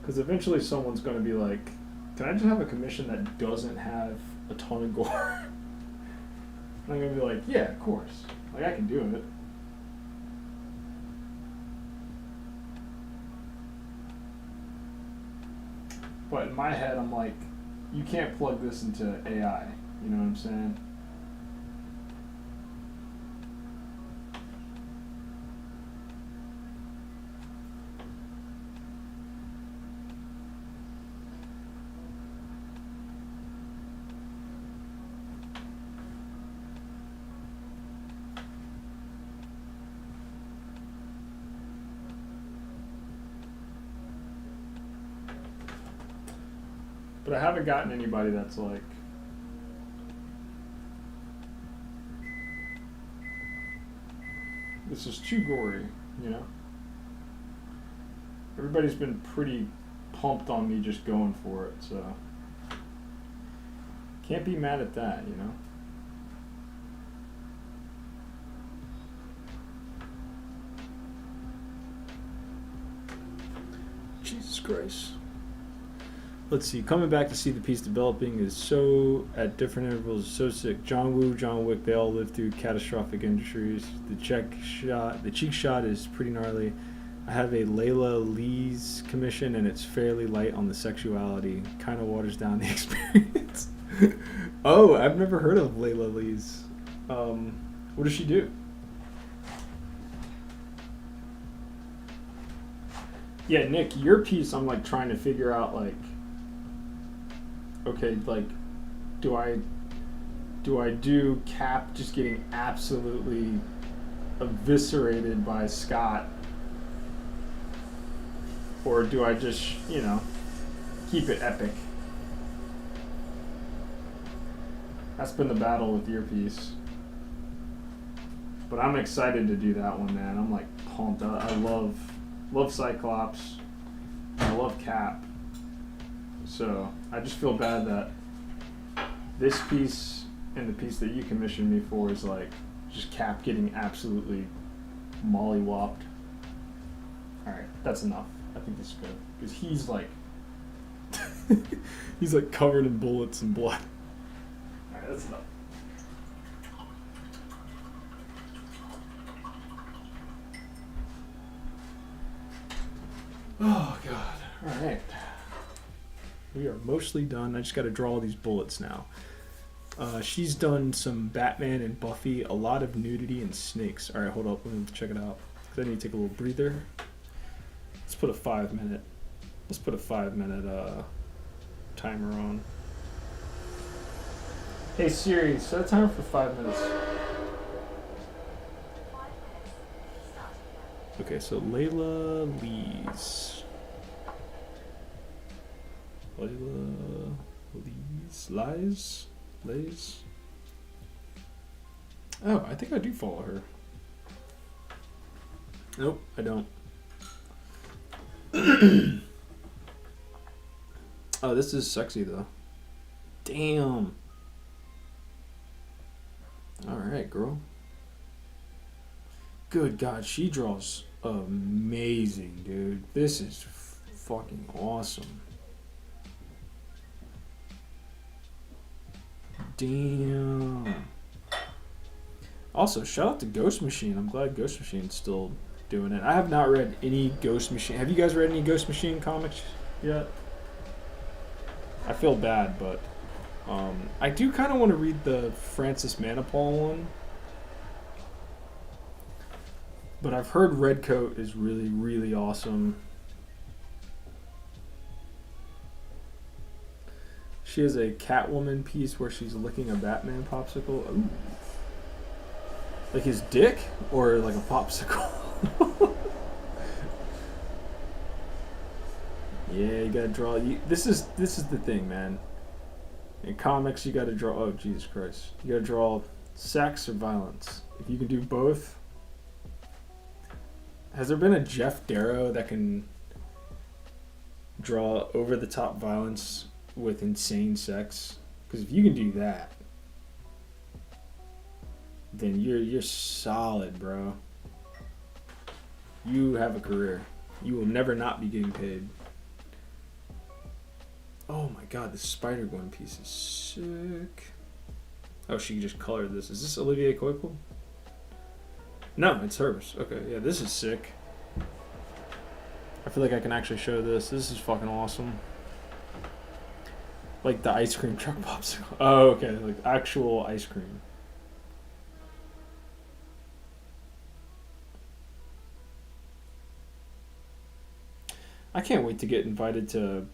Speaker 1: Because eventually someone's going to be like, can I just have a commission that doesn't have a ton of gore? And I'm going to be like, yeah, of course. Like, I can do it. But in my head, I'm like, you can't plug this into AI. You know what I'm saying? But I haven't gotten anybody that's like, this is too gory, you know? Everybody's been pretty pumped on me just going for it, so can't be mad at that, you know? Jesus Christ. Let's see. Coming back to see the piece developing is so at different intervals, so sick. John Woo, John Wick, they all lived through catastrophic injuries. The cheek shot is pretty gnarly. I have a Layla Lee's commission, and it's fairly light on the sexuality. Kind of waters down the experience. Oh, I've never heard of Layla Lee's. What does she do? Yeah, Nick, your piece, I'm like trying to figure out like. Okay, like, do I do Cap just getting absolutely eviscerated by Scott? Or do I just, you know, keep it epic? That's been the battle with your piece. But I'm excited to do that one, man. I'm like pumped. I love Cyclops. I love Cap. So I just feel bad that this piece and the piece that you commissioned me for is like just Cap getting absolutely mollywopped. Alright, that's enough. I think this is good. Because he's like he's like covered in bullets and blood. Alright, that's enough. Oh god. Alright. We are mostly done. I just got to draw all these bullets now. She's done some Batman and Buffy, a lot of nudity and snakes. All right, hold up. Let me check it out. I need to take a little breather. Let's put a 5 minute. Let's put a 5 minute timer on. Hey Siri, set a timer for 5 minutes. Okay, so Layla Lee's. Lays. Oh, I think I do follow her. Nope, I don't. Oh, this is sexy though. Damn. All right, girl. Good God, she draws amazing, dude. This is fucking awesome. Damn. Also, shout out to Ghost Machine. I'm glad Ghost Machine's still doing it. I have not read any Ghost Machine. Have you guys read any Ghost Machine comics yet? I feel bad, but I do kind of want to read the Francis Manipal one. But I've heard Redcoat is really, really awesome. She has a Catwoman piece where she's licking a Batman popsicle. Ooh. Like his dick or like a popsicle? Yeah, you gotta draw. This is the thing, man. In comics, you gotta draw. Oh, Jesus Christ! You gotta draw sex or violence. If you can do both. Has there been a Jeff Darrow that can draw over the top violence with insane sex? Because if you can do that, then you're solid, bro. You have a career. You will never not be getting paid. Oh my God, this Spider-Gwen piece is sick. Oh, she just colored this. Is this Olivier Coipel? No, it's hers. Okay, yeah, this is sick. I feel like I can actually show this. This is fucking awesome. Like the ice cream truck popsicle. Oh, okay, like actual ice cream. I can't wait to get invited to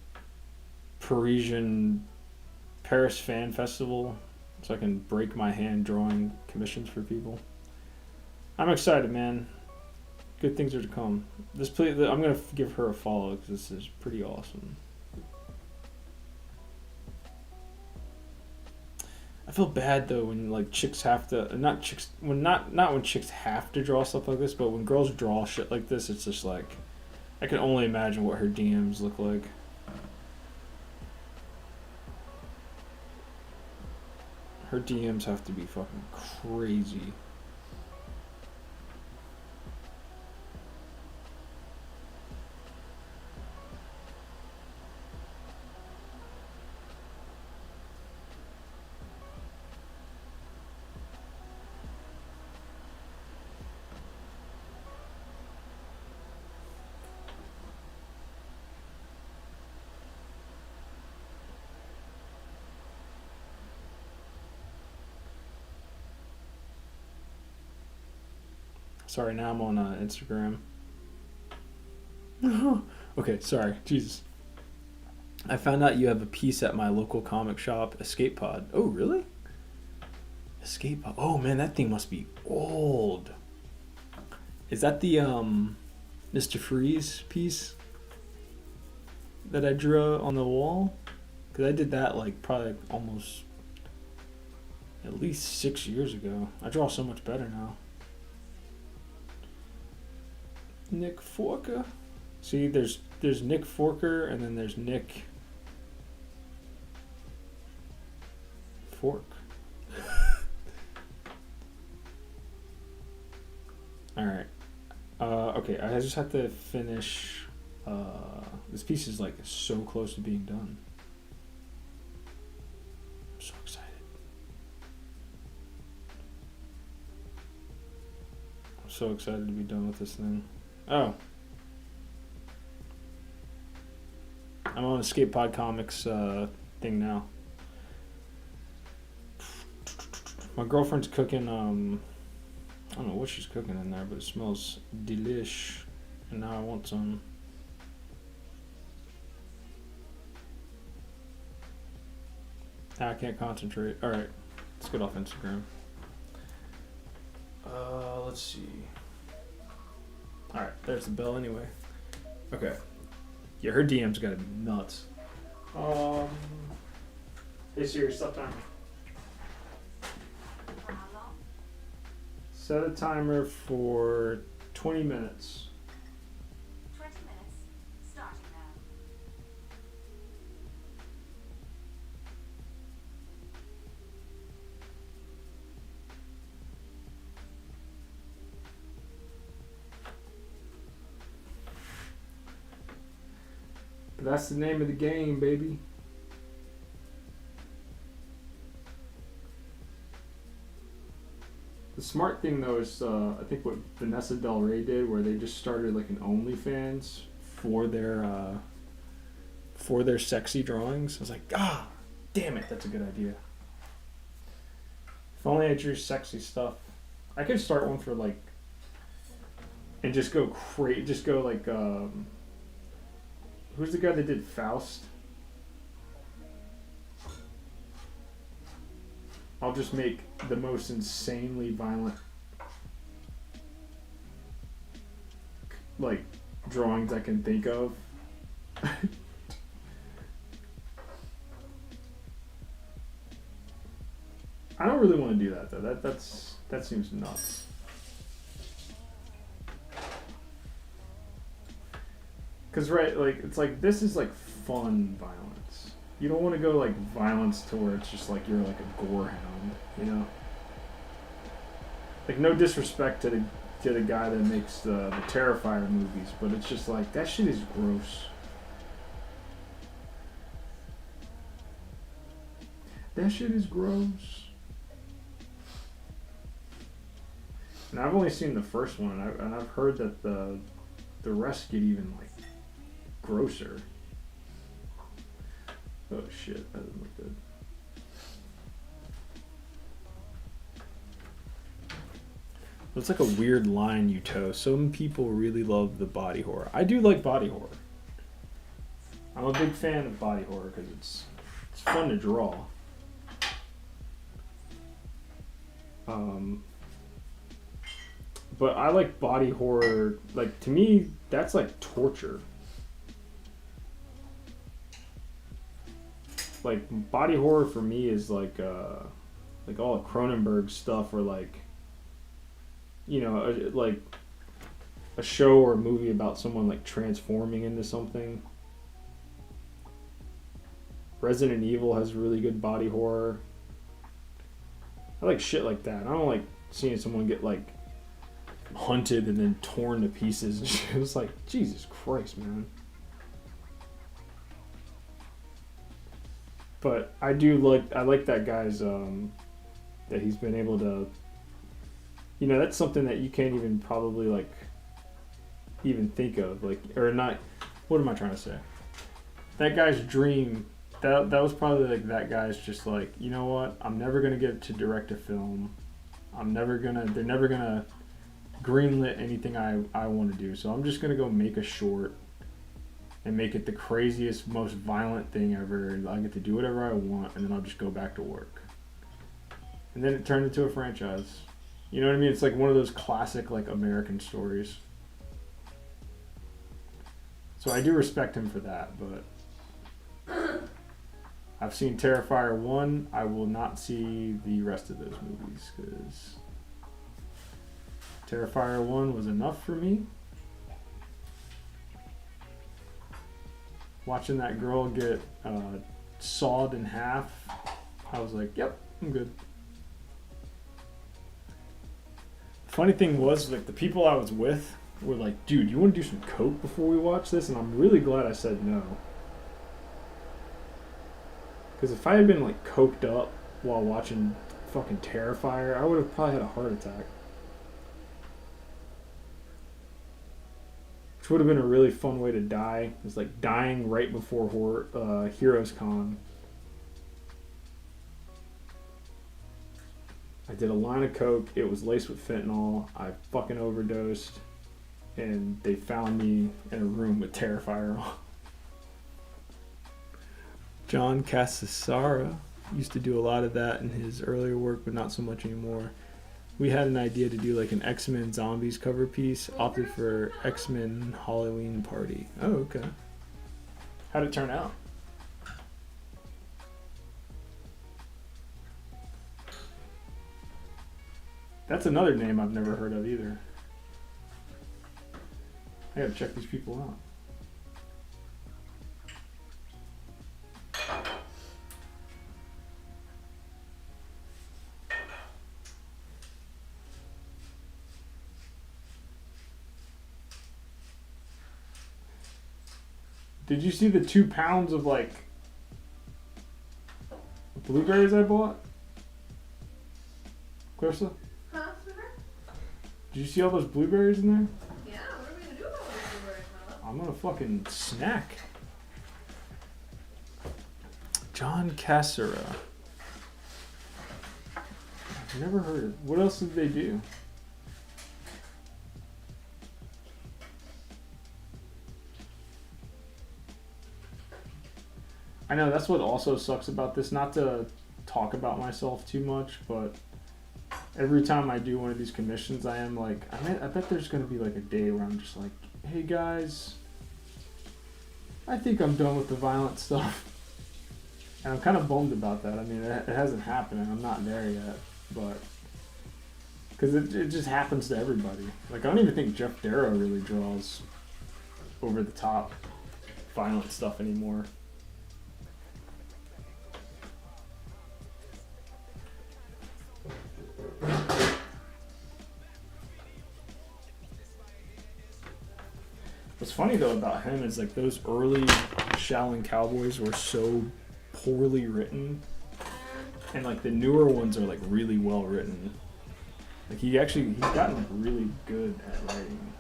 Speaker 1: Parisian Paris Fan Festival so I can break my hand drawing commissions for people. I'm excited, man. Good things are to come. I'm gonna give her a follow because this is pretty awesome. I feel bad though when like chicks have to not when chicks have to draw stuff like this, but when girls draw shit like this, it's just like I can only imagine what her DMs look like. Her DMs have to be fucking crazy. Sorry, now I'm on Instagram. Okay, sorry. Jesus. I found out you have a piece at my local comic shop, Escape Pod. Oh, really? Escape Pod. Oh, man, that thing must be old. Is that the Mr. Freeze piece that I drew on the wall? Because I did that like probably almost at least 6 years ago. I draw so much better now. Nick Forker. See, there's Nick Forker and then there's Nick Fork. All right. Okay, I just have to finish. This piece is like so close to being done. I'm so excited. I'm so excited to be done with this thing. Oh. I'm on Escape Pod Comics thing now. My girlfriend's cooking, I don't know what she's cooking in there, but it smells delish. And now I want some. I can't concentrate. Alright, let's get off Instagram. Let's see. Alright, there's the bell anyway. Okay. Yeah, her DM's gotta be nuts. Hey Siri, stop timer.
Speaker 3: For how long?
Speaker 1: Set a timer for 20 minutes.
Speaker 3: 20 minutes. Starting now.
Speaker 1: That's the name of the game, baby. The smart thing though is I think what Vanessa Del Rey did, where they just started like an OnlyFans for their sexy drawings. I was like, ah, damn it, that's a good idea. If only I drew sexy stuff. I could start one for like, and just go just go like, who's the guy that did Faust? I'll just make the most insanely violent like drawings I can think of. I don't really want to do that though. That seems nuts. Cause right, like it's like this is like fun violence. You don't want to go like violence to where it's just like you're like a gorehound, you know. Like no disrespect to the guy that makes the Terrifier movies, but it's just like that shit is gross. That shit is gross. And I've only seen the first one, and I've heard that the rest get even like grosser. Oh shit, that doesn't look good. It's like a weird line you toe. Some people really love the body horror. I do like body horror. I'm a big fan of body horror because it's fun to draw. But I like body horror. Like to me, that's like torture. Like body horror for me is like all of Cronenberg stuff, or like, you know, like a show or a movie about someone like transforming into something. Resident Evil has really good body horror. I like shit like that. I don't like seeing someone get like hunted and then torn to pieces and shit. It was like, Jesus Christ, man. But I like that guy's that he's been able to, you know, that's something that you can't even probably like even think of, like, or not. What am I trying to say? That guy's dream, that was probably like that guy's just like, you know what, I'm never gonna get to direct a film. They're never gonna greenlit anything I want to do, so I'm just gonna go make a short and make it the craziest, most violent thing ever, and I get to do whatever I want, and then I'll just go back to work. And then it turned into a franchise. You know what I mean? It's like one of those classic like American stories. So I do respect him for that, but I've seen Terrifier 1. I will not see the rest of those movies because Terrifier 1 was enough for me. Watching that girl get sawed in half, I was like, yep, I'm good. Funny thing was, like, the people I was with were like, dude, you want to do some coke before we watch this? And I'm really glad I said no. Because if I had been like coked up while watching fucking Terrifier, I would have probably had a heart attack. Which would have been a really fun way to die. It's like dying right before Heroes Con. I did a line of coke. It was laced with fentanyl. I fucking overdosed. And they found me in a room with Terrifier on. John Cassara used to do a lot of that in his earlier work, but not so much anymore. We had an idea to do like an X-Men Zombies cover piece, opted for X-Men Halloween Party. Oh, okay. How'd it turn out? That's another name I've never heard of either. I gotta check these people out. Did you see the 2 pounds of like blueberries I bought? Clarissa?
Speaker 2: Huh, sweetheart?
Speaker 1: Did you see all those blueberries in there?
Speaker 2: Yeah, what are we gonna do about those blueberries, my love?
Speaker 1: I'm gonna fucking snack. John Cassera. I've never heard of. What else did they do? I know that's what also sucks about this. Not to talk about myself too much, but every time I do one of these commissions, I am like, I bet there's gonna be like a day where I'm just like, hey guys, I think I'm done with the violent stuff. And I'm kind of bummed about that. I mean, it hasn't happened, and I'm not there yet, but because it just happens to everybody. Like, I don't even think Jeff Darrow really draws over the top violent stuff anymore. What's funny though about him is like those early Shaolin Cowboys were so poorly written, and like the newer ones are like really well written. Like he's gotten really good at writing.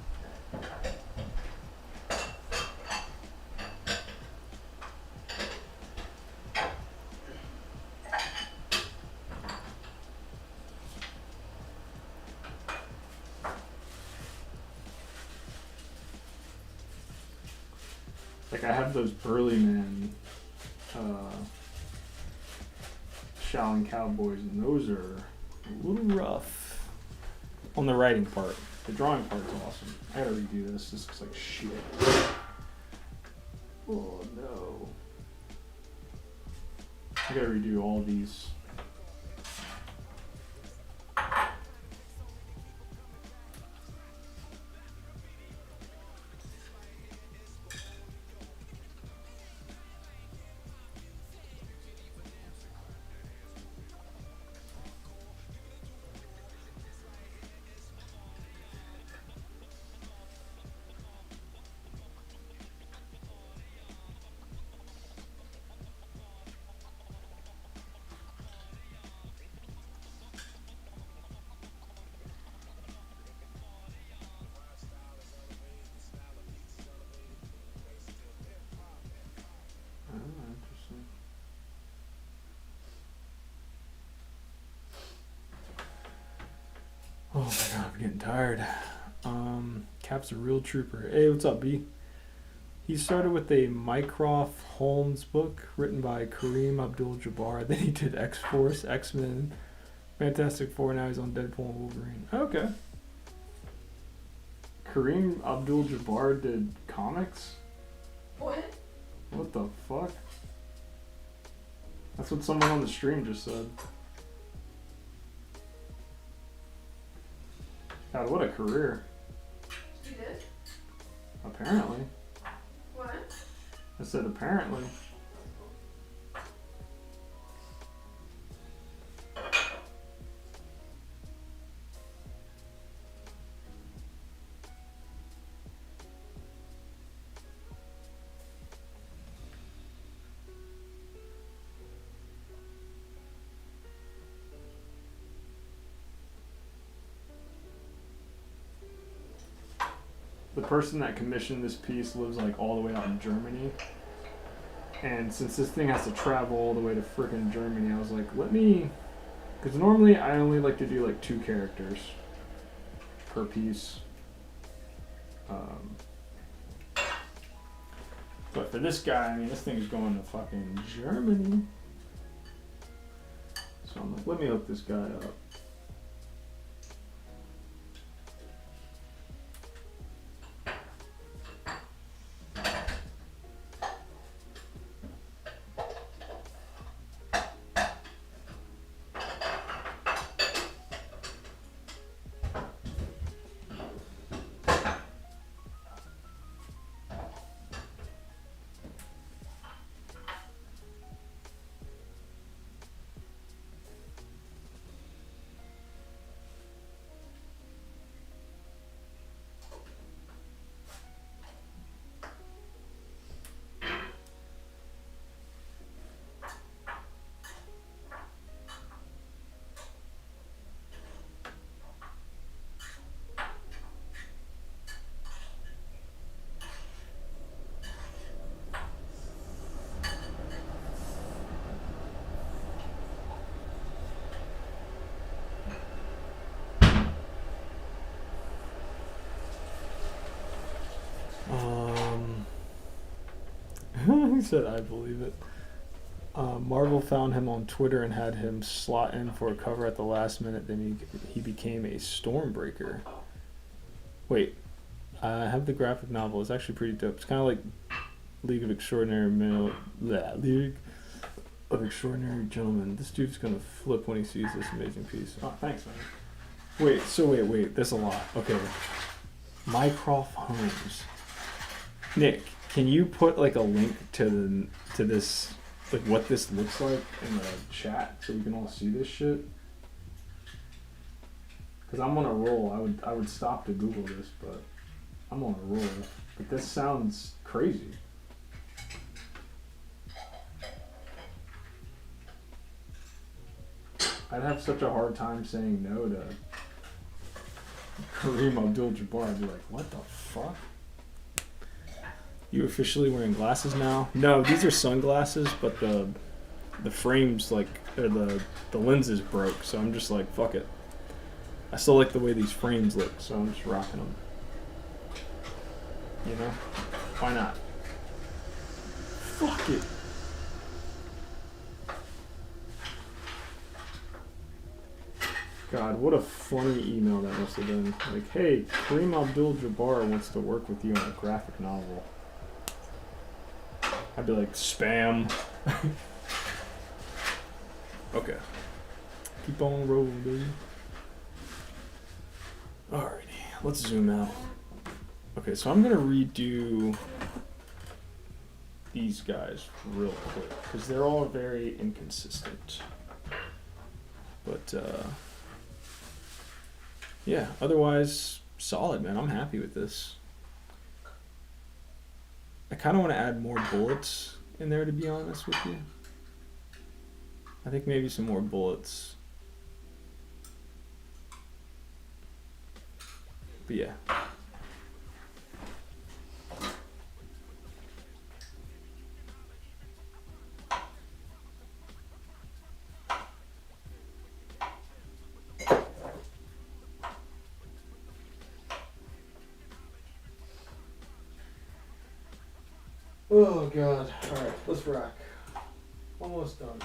Speaker 1: Like I have those early man Shaolin Cowboys, and those are a little rough on the writing part. The drawing part's awesome. I gotta redo this. This looks like shit. Oh no. I gotta redo all these. Interesting. Oh my god, I'm getting tired. Cap's a real trooper. Hey, what's up, B? He started with a Mycroft Holmes book written by Kareem Abdul-Jabbar. Then he did X-Force, X-Men, Fantastic Four. Now he's on Deadpool and Wolverine. Okay. Kareem Abdul-Jabbar did comics?
Speaker 2: What?
Speaker 1: What the fuck? That's what someone on the stream just said. God, what a career.
Speaker 2: You did?
Speaker 1: Apparently.
Speaker 2: What?
Speaker 1: I said apparently. The person that commissioned this piece lives like all the way out in Germany. And since this thing has to travel all the way to frickin' Germany, I was like, let me... Because normally I only like to do like 2 characters per piece. But for this guy, I mean, this thing's going to fucking Germany. So I'm like, let me hook this guy up. He said, I believe it. Marvel found him on Twitter and had him slot in for a cover at the last minute. Then he became a Stormbreaker. Wait, I have the graphic novel. It's actually pretty dope. It's kind of like League of Extraordinary League of Extraordinary Gentlemen. This dude's gonna flip when he sees this amazing piece. Oh, thanks, man. Wait. There's a lot. Okay. Mycroft Holmes. Nick, can you put like a link to this, like what this looks like in the chat so we can all see this shit? Cause I'm on a roll. I would stop to Google this, but I'm on a roll. But this sounds crazy. I'd have such a hard time saying no to Kareem Abdul-Jabbar. I'd be like, what the fuck? You officially wearing glasses now? No, these are sunglasses, but the frames, like, or the lenses broke, so I'm just like, fuck it. I still like the way these frames look, so I'm just rocking them. You know? Why not? Fuck it. God, what a funny email that must have been. Like, hey, Kareem Abdul-Jabbar wants to work with you on a graphic novel. I'd be like, spam. Okay. Keep on rolling, baby. Alrighty, let's zoom out. Okay, so I'm gonna redo these guys real quick, because they're all very inconsistent. But, yeah, otherwise, solid, man. I'm happy with this. I kind of want to add more bullets in there, to be honest with you. I think maybe some more bullets. But yeah. Oh god. Alright, let's rock. Almost done.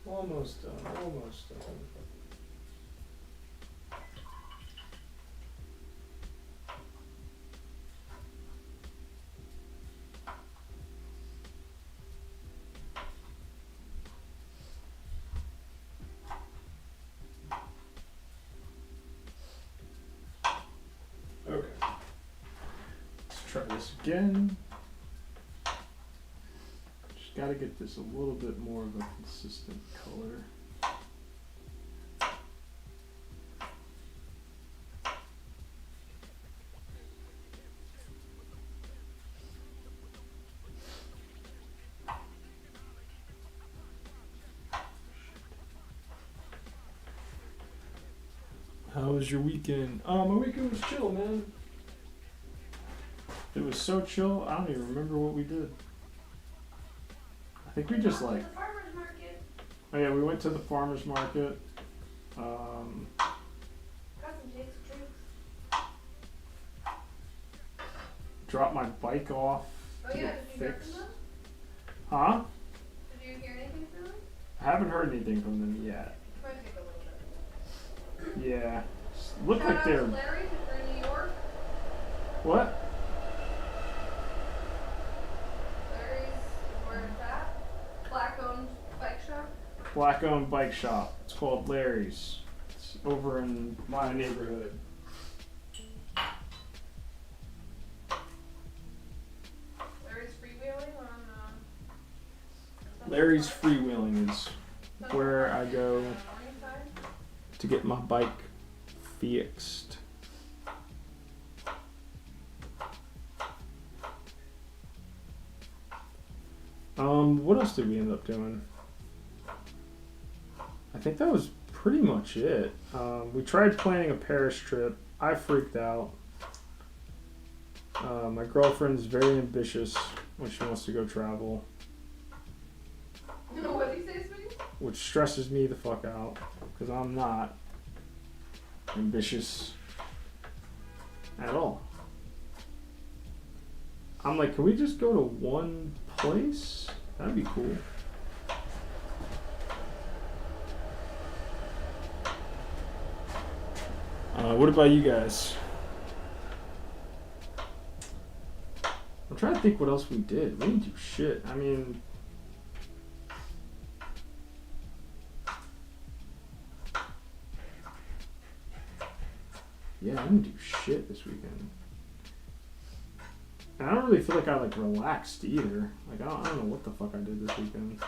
Speaker 1: Almost done. Almost done. Okay. Let's try this again. Just gotta get this a little bit more of a consistent color. How was your weekend? My weekend was chill, man. It was so chill, I don't even remember what we did. I think we just like...
Speaker 2: The farmer's market.
Speaker 1: Oh yeah, we went to the farmer's market.
Speaker 2: Got some Jake's drinks.
Speaker 1: Dropped my bike off.
Speaker 2: Oh
Speaker 1: to
Speaker 2: yeah,
Speaker 1: get
Speaker 2: did you hear
Speaker 1: fixed.
Speaker 2: from them?
Speaker 1: Huh?
Speaker 2: Did you hear anything from them?
Speaker 1: I haven't heard anything from them yet.
Speaker 2: Might take a little bit.
Speaker 1: Yeah. Look
Speaker 2: Shout
Speaker 1: like
Speaker 2: out
Speaker 1: they're...
Speaker 2: to Larry for New York.
Speaker 1: What?
Speaker 2: Larry's where it's at. Black-owned bike shop.
Speaker 1: Black-owned bike shop. It's called Larry's. It's over in my neighborhood.
Speaker 2: Larry's freewheeling on.
Speaker 1: Larry's Freewheeling is where I go
Speaker 2: Morningside.
Speaker 1: to get my bike fixed. What else did we end up doing? I think that was pretty much it. We tried planning a Paris trip. I freaked out. My girlfriend's very ambitious when she wants to go travel,
Speaker 2: What did you say, sweetie?
Speaker 1: which stresses me the fuck out because I'm not ambitious at all. I'm like, can we just go to one place? That'd be cool. What about you guys? I'm trying to think what else we did. We didn't do shit. I mean, yeah, I didn't do shit this weekend. And I don't really feel like I like relaxed either. Like I don't know what the fuck I did this weekend.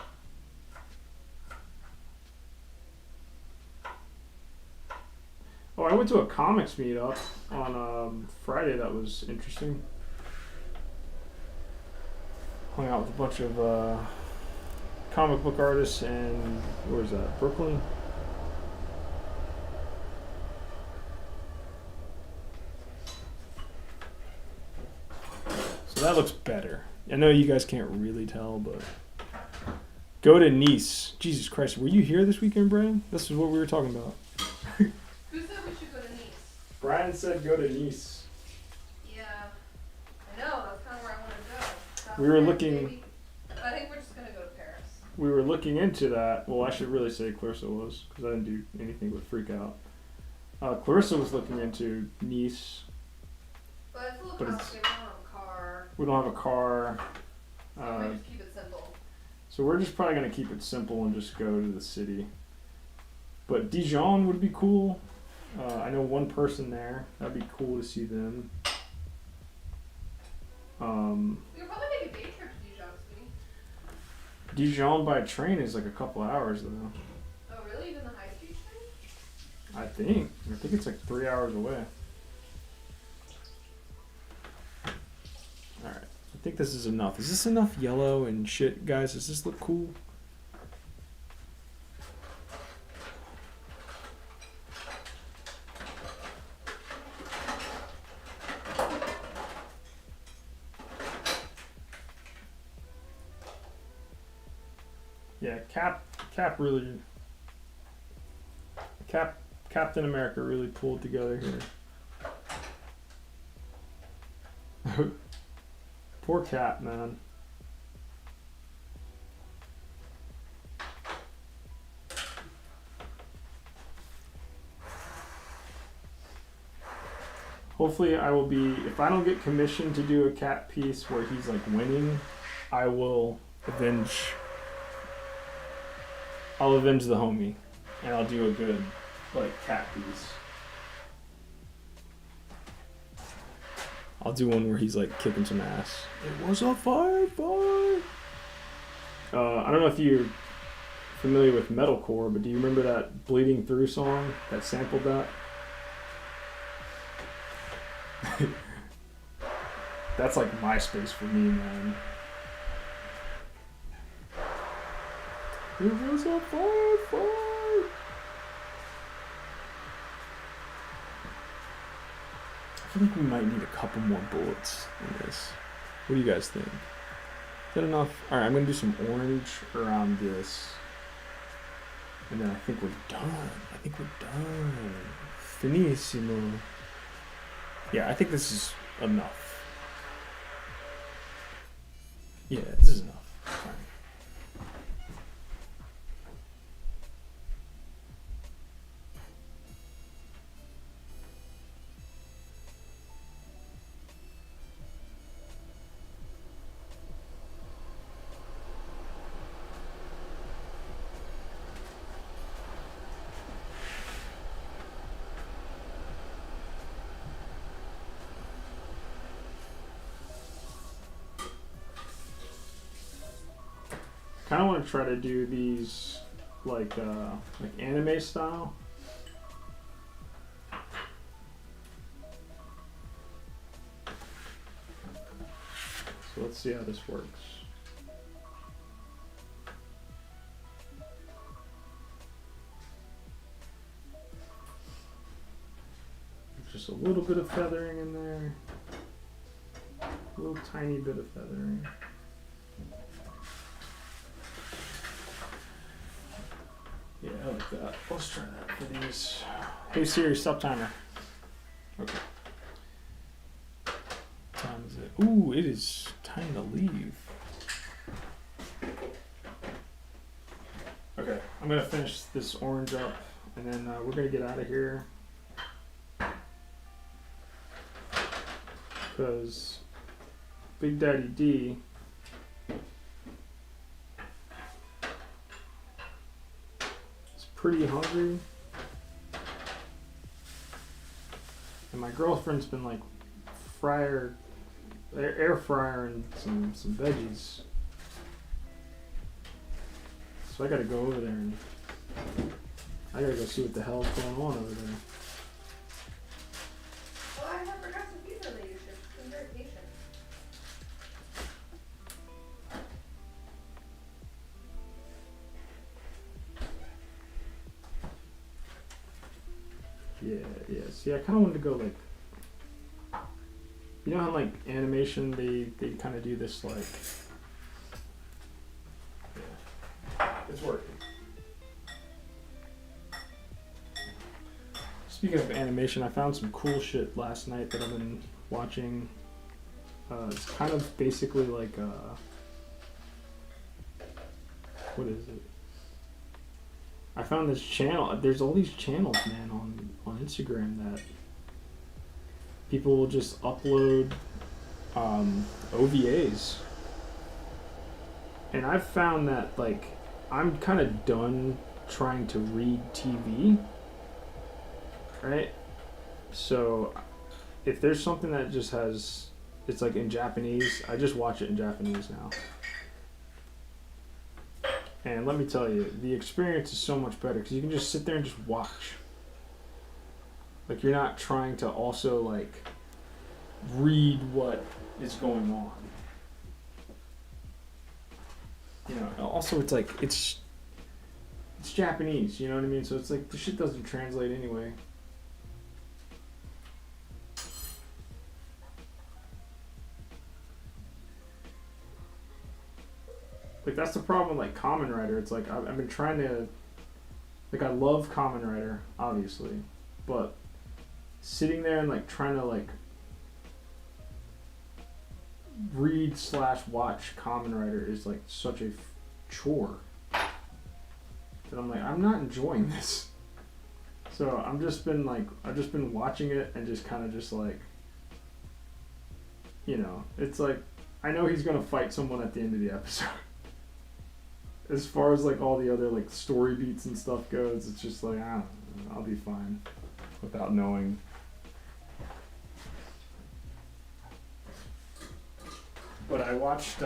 Speaker 1: Oh, I went to a comics meetup on Friday. That was interesting. Hung out with a bunch of comic book artists and where was that? Brooklyn. So that looks better. I know you guys can't really tell, but go to Nice. Jesus Christ, were you here this weekend, Brian? This is what we were talking about.
Speaker 2: Who said we should go to Nice?
Speaker 1: Brian said go to Nice.
Speaker 2: Yeah, I know. That's kind of where I want to go. South
Speaker 1: We were
Speaker 2: France,
Speaker 1: looking-
Speaker 2: maybe. I think we're just gonna go to Paris.
Speaker 1: We were looking into that. Well, I should really say Clarissa was, because I didn't do anything but freak out. Clarissa was looking into Nice.
Speaker 2: But it's a little
Speaker 1: But it's-
Speaker 2: complicated. We don't have a car.
Speaker 1: We don't have a car.
Speaker 2: So we just keep it simple.
Speaker 1: So we're just probably going to keep it simple and just go to the city. But Dijon would be cool. I know one person there. That'd be cool to see them.
Speaker 2: We could probably make a day trip to Dijon, sweetie.
Speaker 1: Dijon by train is like a couple hours though.
Speaker 2: Oh, really? Even the high speed train?
Speaker 1: I think it's like 3 hours away. Alright. I think this is enough. Is this enough yellow and shit, guys? Does this look cool? Yeah, Captain America really pulled together here. Poor Cap, man. Hopefully I will be, if I don't get commissioned to do a Cap piece where he's like winning, I'll avenge the homie, and I'll do a good, like, Cat piece. I'll do one where he's, like, kicking some ass. It was a fight. I don't know if you're familiar with metalcore, but do you remember that Bleeding Through song that sampled that? That's like MySpace for me, man. It was a fight. I feel like we might need a couple more bullets in this. What do you guys think? Is that enough? Alright, I'm going to do some orange around this. And then I think we're done. Finissimo. Yeah, I think this is enough. Yeah, this is enough. Fine. Kind of want to try to do these like anime style. So let's see how this works. Just a little bit of feathering in there. A little tiny bit of feathering. Yeah, I like that. Let's try that for these. Hey Siri, stop timer. Okay. What time is it? Ooh, it is time to leave. Okay, I'm gonna finish this orange up, and then we're gonna get out of here. Because Big Daddy D is pretty hungry. And my girlfriend's been like air frying some veggies. So I gotta go over there and I gotta go see what the hell's going on over there.
Speaker 2: Well, I have progressive visa leadership. I'm very patient.
Speaker 1: Yeah. See, I kind of wanted to go like, you know how like animation they kind of do this like, yeah, it's working. Speaking of animation, I found some cool shit last night that I've been watching. It's kind of basically like what is it? I found this channel. There's all these channels, man, on Instagram that people will just upload OVAs. And I've found that, like, I'm kind of done trying to read TV, right? So if there's something that just has, it's like in Japanese, I just watch it in Japanese now. And let me tell you, the experience is so much better because you can just sit there and just watch. Like, you're not trying to also, like, read what is going on. You know, also it's like, it's Japanese, you know what I mean? So it's like, the shit doesn't translate anyway. Like, that's the problem with, like, Kamen Rider. It's like, I've been trying to, like, I love Kamen Rider, obviously, but sitting there and, like, trying to, like, read/watch Kamen Rider is, like, such a chore that I'm like, I'm not enjoying this. So I've just been watching it and just kind of just, like, you know, it's like, I know he's gonna fight someone at the end of the episode. As far as, like, all the other, like, story beats and stuff goes, it's just like, I don't know, I'll be fine without knowing. But I watched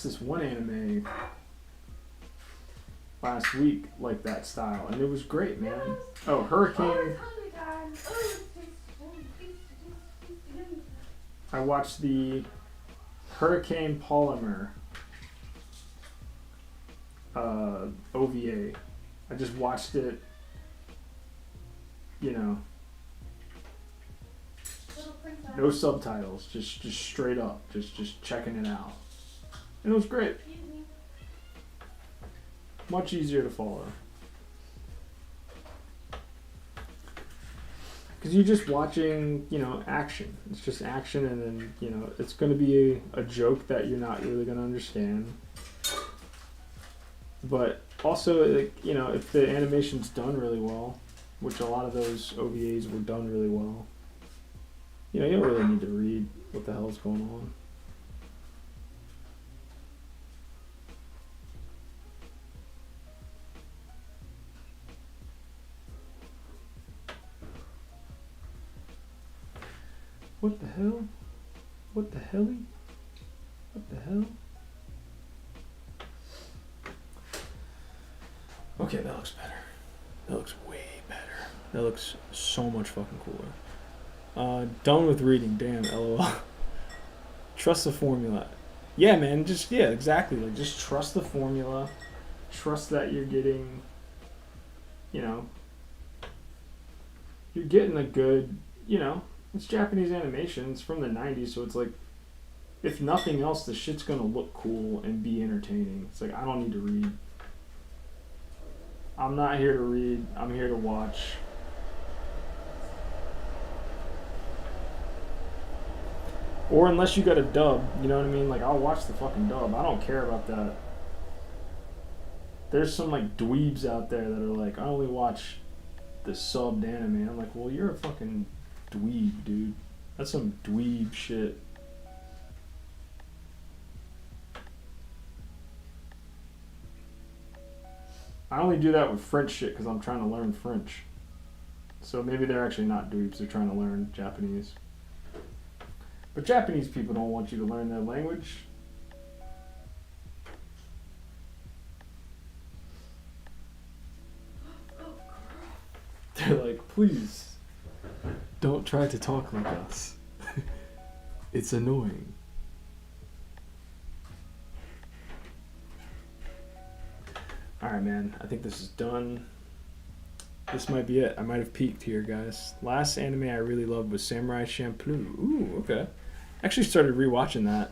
Speaker 1: this one anime last week, like that style, and it was great, man. Oh, Hurricane. I watched the Hurricane Polymer OVA. I just watched it, you know, no subtitles, just straight up, just checking it out, and it was great. Much easier to follow. Because you're just watching, you know, action. It's just action, and then, you know, it's going to be a joke that you're not really going to understand. But also, like, you know, if the animation's done really well, which a lot of those OVAs were done really well, you know, you don't really need to read what the hell's going on. What the hell? What the helly? What the hell? Okay, that looks better. That looks way better. That looks so much fucking cooler. Done with reading, damn, LOL. Trust the formula. Yeah, man, yeah, exactly. Like, just trust the formula. Trust that you're getting, you know, you're getting a good, you know, it's Japanese animation. It's from the 90s, so it's like, if nothing else, the shit's gonna look cool and be entertaining. It's like, I don't need to read. I'm not here to read. I'm here to watch. Or unless you got a dub, you know what I mean? Like, I'll watch the fucking dub. I don't care about that. There's some, like, dweebs out there that are like, I only watch the subbed anime. I'm like, well, you're a fucking dweeb, dude. That's some dweeb shit. I only do that with French shit because I'm trying to learn French. So maybe they're actually not dweebs, they're trying to learn Japanese. But Japanese people don't want you to learn their language. They're like, please, don't try to talk like us. It's annoying. Alright, man, I think this is done. This might be it. I might have peaked here, guys. Last anime I really loved was Samurai Champloo. Ooh, okay. Actually started rewatching that.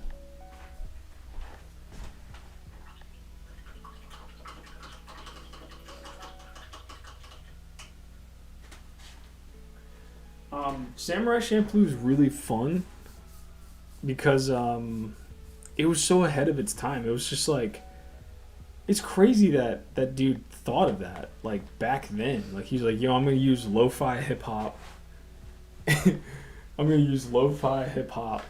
Speaker 1: Samurai Champloo is really fun because it was so ahead of its time. It was just like, it's crazy that that dude thought of that like back then. Like he's like, yo, I'm gonna use lo-fi hip hop. I'm gonna use lo-fi hip hop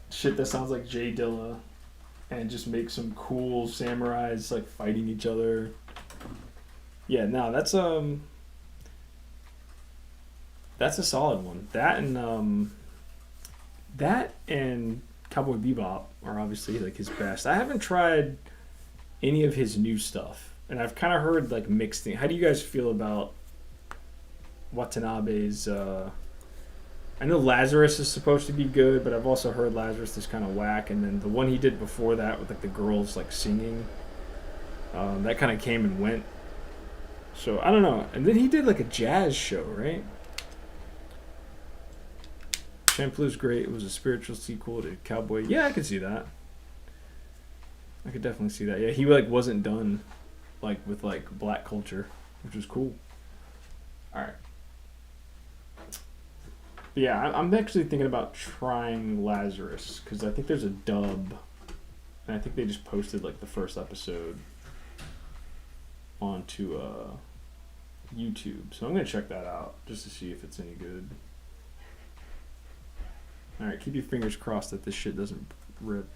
Speaker 1: shit that sounds like Jay Dilla, and just make some cool samurais like fighting each other. Yeah, no, that's a solid one. That and Cowboy Bebop are obviously like his best. I haven't tried any of his new stuff, and I've kind of heard like mixed things. How do you guys feel about Watanabe's? I know Lazarus is supposed to be good, but I've also heard Lazarus is kind of whack. And then the one he did before that with like the girls like singing, that kind of came and went. So I don't know. And then he did like a jazz show, right? Champloo's great. It was a spiritual sequel to Cowboy. Yeah, I could see that. I could definitely see that. Yeah, he like wasn't done like with like black culture, which was cool. All right. But yeah, I'm actually thinking about trying Lazarus because I think there's a dub, and I think they just posted like the first episode onto YouTube. So I'm gonna check that out just to see if it's any good. All right, keep your fingers crossed that this shit doesn't rip.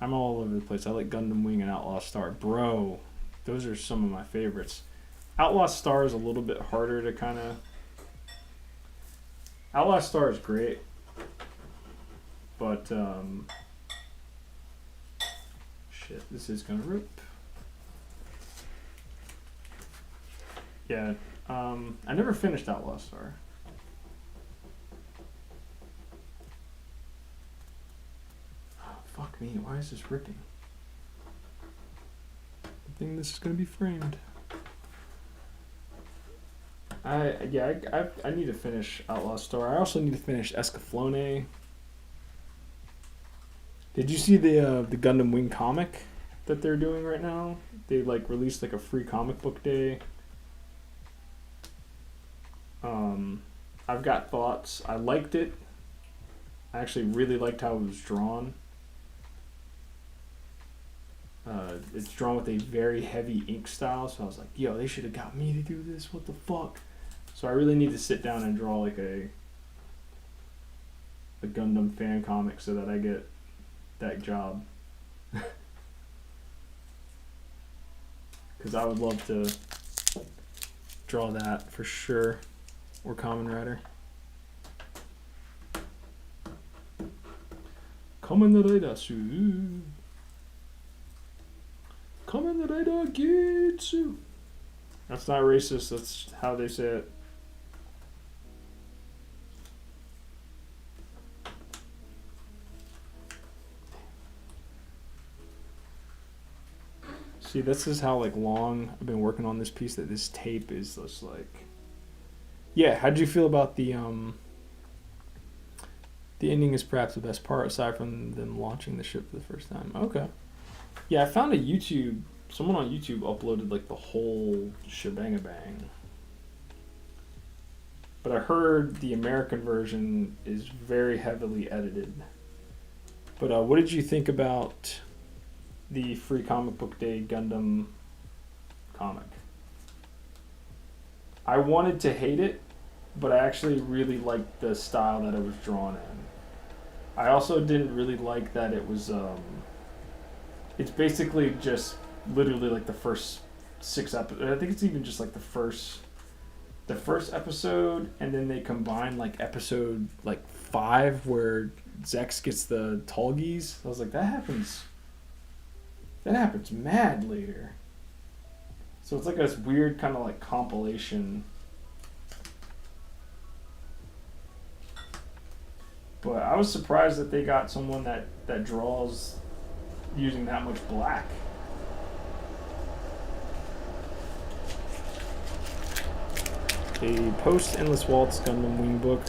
Speaker 1: I'm all over the place. I like Gundam Wing and Outlaw Star. Bro, those are some of my favorites. Outlaw Star is a little bit harder to kind of... Outlaw Star is great. But, shit, this is going to rip. Yeah, I never finished Outlaw Star. Fuck me, why is this ripping? I think this is gonna be framed. I need to finish Outlaw Star. I also need to finish Escaflowne. Did you see the Gundam Wing comic that they're doing right now? They like released like a free comic book day. I've got thoughts. I liked it. I actually really liked how it was drawn. It's drawn with a very heavy ink style, so I was like, yo, they should have got me to do this. What the fuck? So I really need to sit down and draw like a Gundam fan comic so that I get that job. Because I would love to draw that for sure. Or Kamen Rider. Kamen Rider Su. Kamen Rider Gitsu. That's not racist, that's how they say it. See, this is how like long I've been working on this piece, that this tape is just like... Yeah, how'd you feel about the ending is perhaps the best part aside from them launching the ship for the first time? Okay. Yeah, I found someone on YouTube uploaded like the whole shebang-a-bang. but I heard the American version is very heavily edited. But what did you think about the Free Comic Book Day Gundam comic? I wanted to hate it, but I actually really liked the style that it was drawn in. I also didn't really like that it was, it's basically just literally like the first 6 episodes. I think it's even just like the first episode, and then they combine like episode like 5 where Zex gets the Tallgeese. I was like, that happens mad later. So it's like this weird kind of like compilation. But I was surprised that they got someone that draws using that much black. A post Endless Waltz Gundam Wing book.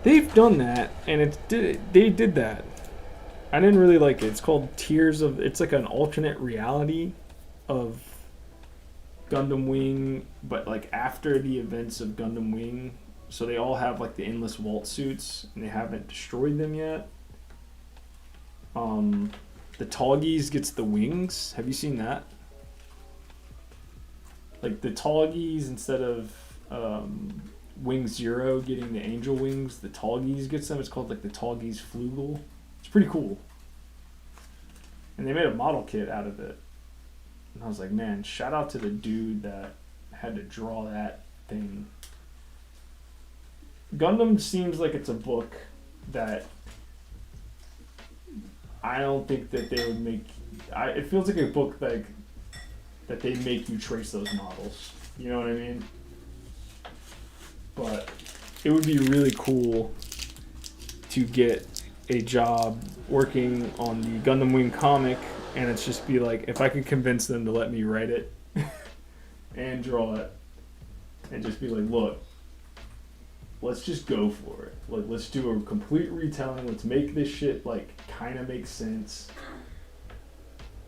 Speaker 1: They've done that, and they did that. I didn't really like it. It's called Tears of. It's like an alternate reality of Gundam Wing, but like after the events of Gundam Wing. So they all have like the Endless Waltz suits, and they haven't destroyed them yet. The Tallgeese gets the wings. Have you seen that? Like the Tallgeese, instead of Wing Zero getting the angel wings, the Tallgeese gets them. It's called like the Tallgeese Flugel. It's pretty cool. And they made a model kit out of it. And I was like, man, shout out to the dude that had to draw that thing. Gundam seems like it's a book that I don't think that they would make. It feels like a book like that they make you trace those models. You know what I mean? But it would be really cool to get a job working on the Gundam Wing comic, and it's just be like, if I could convince them to let me write it and draw it, and just be like, look, let's just go for it. Like, let's do a complete retelling. Let's make this shit like kind of make sense.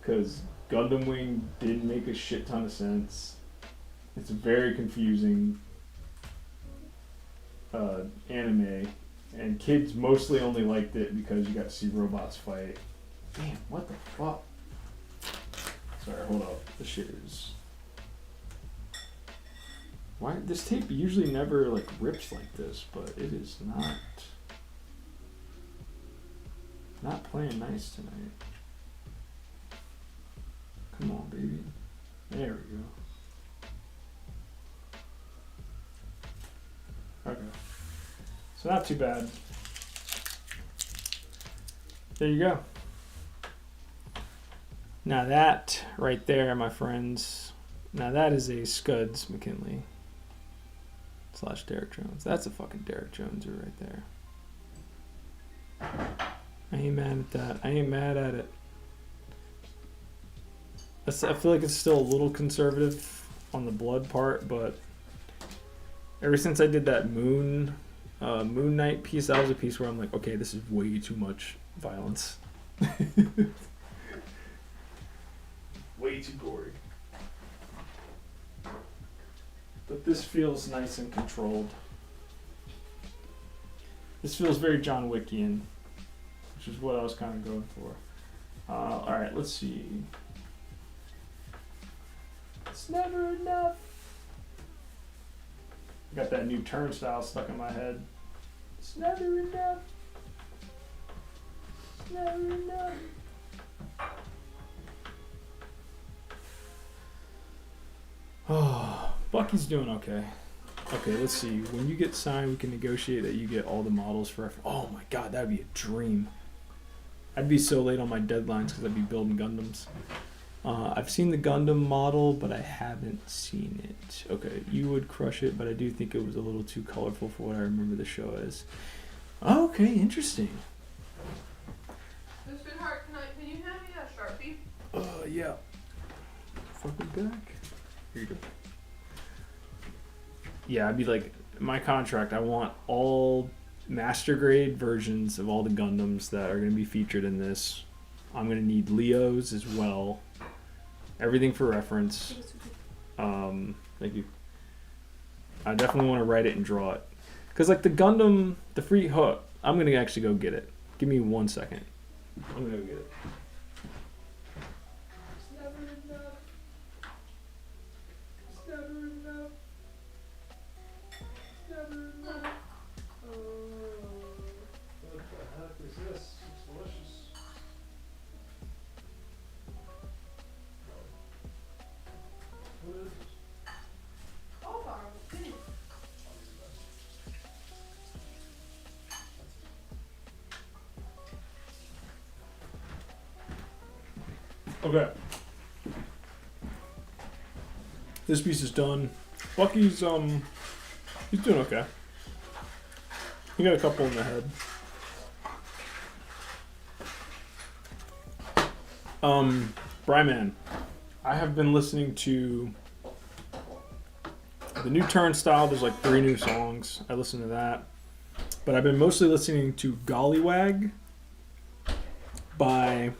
Speaker 1: Because Gundam Wing didn't make a shit ton of sense. It's very confusing anime, and kids mostly only liked it because you got to see robots fight. Damn, what the fuck? Sorry, hold up. This shit is. Why this tape usually never like rips like this, but it is not playing nice tonight. Come on, baby. There we go. Okay. So not too bad. There you go. Now that right there, my friends, now that is a Scuds McKinley / Derek Jones. That's a fucking Derek Joneser right there. I ain't mad at that. I ain't mad at it. I feel like it's still a little conservative on the blood part, but ever since I did that Moon Knight piece, that was a piece where I'm like, okay, this is way too much violence. Way too gory. But this feels nice and controlled. This feels very John Wickian, which is what I was kind of going for. Alright, let's see. It's never enough. Got that new turnstile stuck in my head. It's never enough. It's never enough. Oh, Bucky's doing okay. Okay, let's see. When you get signed, we can negotiate that you get all the models for. Oh my god, that'd be a dream. I'd be so late on my deadlines because I'd be building Gundams. I've seen the Gundam model, but I haven't seen it. Okay, you would crush it, but I do think it was a little too colorful for what I remember the show as. Okay, interesting.
Speaker 2: So, sweetheart, can you hand me a Sharpie?
Speaker 1: Yeah. Fucking back. Here you go. Yeah, I'd be like, my contract, I want all master grade versions of all the Gundams that are going to be featured in this. I'm going to need Leos as well. Everything for reference. Thank you. I definitely want to write it and draw it. Because, like, the Gundam, the free hook, I'm going to actually go get it. Give me 1 second. I'm going to go get it.
Speaker 2: It's never enough. It's never enough. It's never enough.
Speaker 1: What the heck is this? It's delicious. What is this?
Speaker 2: Oh, darn. Goodness.
Speaker 1: Okay. This piece is done. Bucky's he's doing okay. He got a couple in the head. Bryman, I have been listening to the new Turnstile. There's like 3 new songs. I listen to that. But I've been mostly listening to Gollywag by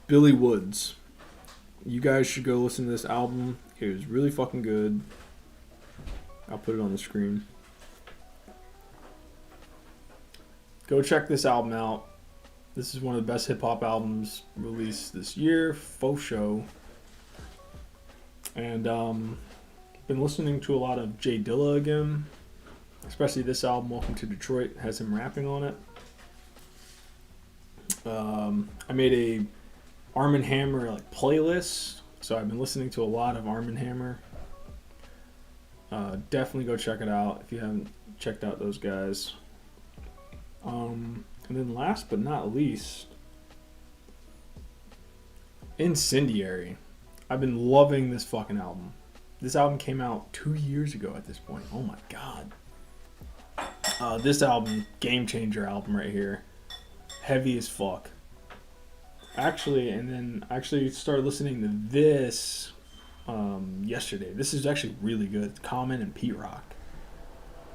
Speaker 1: Billy Woods. You guys should go listen to this album. It was really fucking good. I'll put it on the screen. Go check this album out. This is one of the best hip-hop albums released this year. Faux show. And been listening to a lot of Jay Dilla again. Especially this album, Welcome to Detroit, has him rapping on it. I made a Arm & Hammer like playlist, so I've been listening to a lot of Arm & Hammer. Definitely go check it out if you haven't checked out those guys. And then last but not least, Incendiary. I've been loving this fucking album. This album came out 2 years ago at this point. Oh my god. This album, game changer album right here. Heavy as fuck. Actually, and then I actually started listening to this yesterday. This is actually really good. Common and Pete Rock.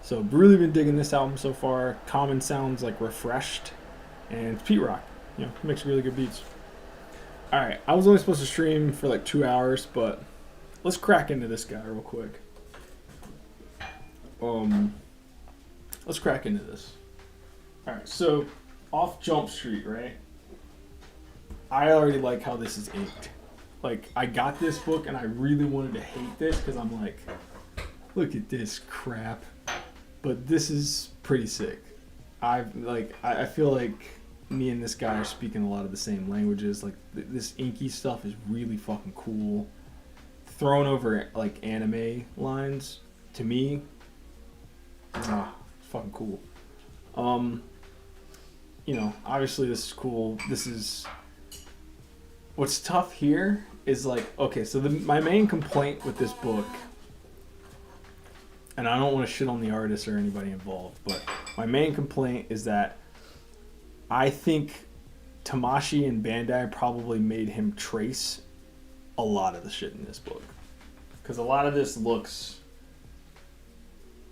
Speaker 1: So I've really been digging this album so far. Common sounds like refreshed, and Pete Rock, you know, makes really good beats. All right, I was only supposed to stream for like 2 hours, but let's crack into this guy real quick. Let's crack into this. All right, so off Jump Street, right? I already like how this is inked. Like, I got this book and I really wanted to hate this because I'm like, look at this crap. But this is pretty sick. I feel like me and this guy are speaking a lot of the same languages. Like, this inky stuff is really fucking cool. Thrown over, like, anime lines, to me, it's fucking cool. You know, obviously this is cool. This is... What's tough here is like, okay, so my main complaint with this book, and I don't want to shit on the artist or anybody involved, but my main complaint is that I think Tamashii and Bandai probably made him trace a lot of the shit in this book. Because a lot of this looks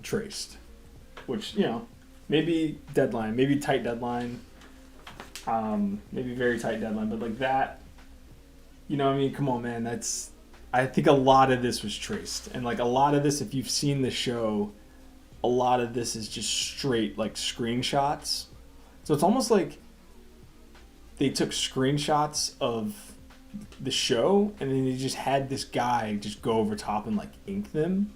Speaker 1: traced. Which, you know, maybe deadline, maybe tight deadline, maybe very tight deadline, but like that, you know what I mean? Come on, man. I think a lot of this was traced. And like a lot of this, if you've seen the show, a lot of this is just straight like screenshots. So it's almost like they took screenshots of the show and then they just had this guy just go over top and like ink them.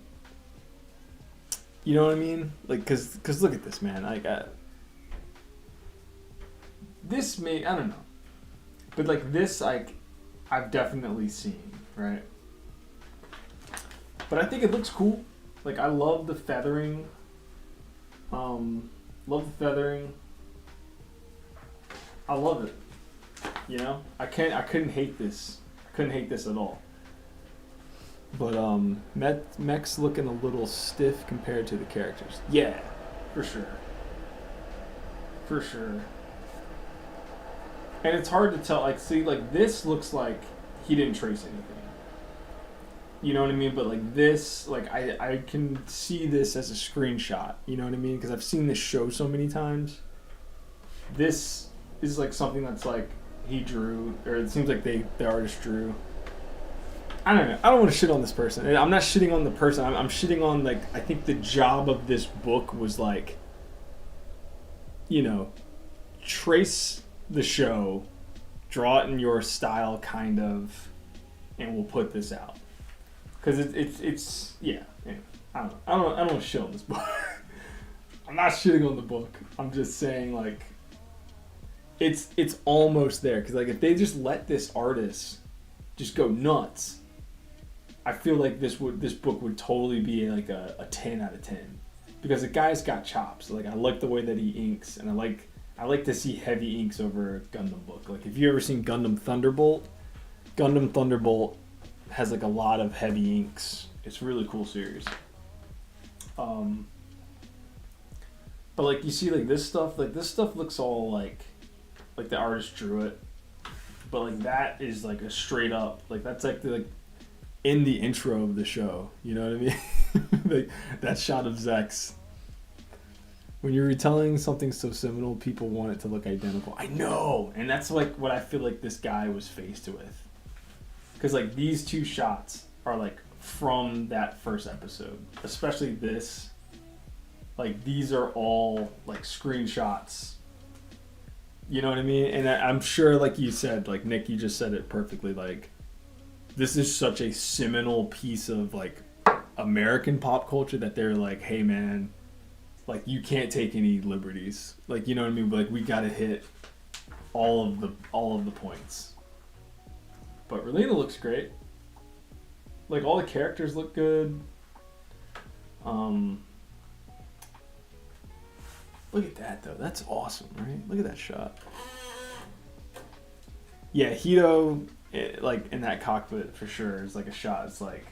Speaker 1: You know what I mean? Like, cause look at this, man. Like, this may, I don't know, but like this, like, I've definitely seen, right? But I think it looks cool. Like, I love the feathering. Love the feathering. I love it. You know, I couldn't hate this. I couldn't hate this at all. But Mech's looking a little stiff compared to the characters. Yeah, for sure. For sure. And it's hard to tell. Like, see, like this looks like he didn't trace anything. You know what I mean? But like this, like I can see this as a screenshot. You know what I mean? Because I've seen this show so many times. This is like something that's like he drew, or it seems like the artist drew. I don't know. I don't want to shit on this person. I'm not shitting on the person. I'm shitting on, like, I think the job of this book was, like, you know, trace the show, draw it in your style, kind of, and we'll put this out. Because it's yeah. Anyway, I don't want to shit on this book. I'm not shitting on the book. I'm just saying, like, it's almost there. Because, like, if they just let this artist just go nuts, I feel like this book would totally be like a 10 out of 10, because the guy's got chops. Like, I like the way that he inks, and I like to see heavy inks over a Gundam book. Like, if you ever seen Gundam Thunderbolt has like a lot of heavy inks. It's a really cool series. But like, you see, like, this stuff looks all like the artist drew it, but like that is like a straight up, like, that's like the, like, in the intro of the show, you know what I mean? Like, that shot of Zex. When you're retelling something so seminal, people want it to look identical. I know, and that's like what I feel like this guy was faced with. Because, like, these two shots are like from that first episode, especially this. Like, these are all like screenshots. You know what I mean? And I'm sure, like you said, like, Nick, you just said it perfectly. Like, this is such a seminal piece of, like, American pop culture that they're like, hey man, like, you can't take any liberties. Like, you know what I mean? But, like, we gotta hit all of the points. But Relena looks great. Like, all the characters look good. Look at that, though. That's awesome, right? Look at that shot. Yeah, Hito, like, in that cockpit for sure is like a shot. It's like,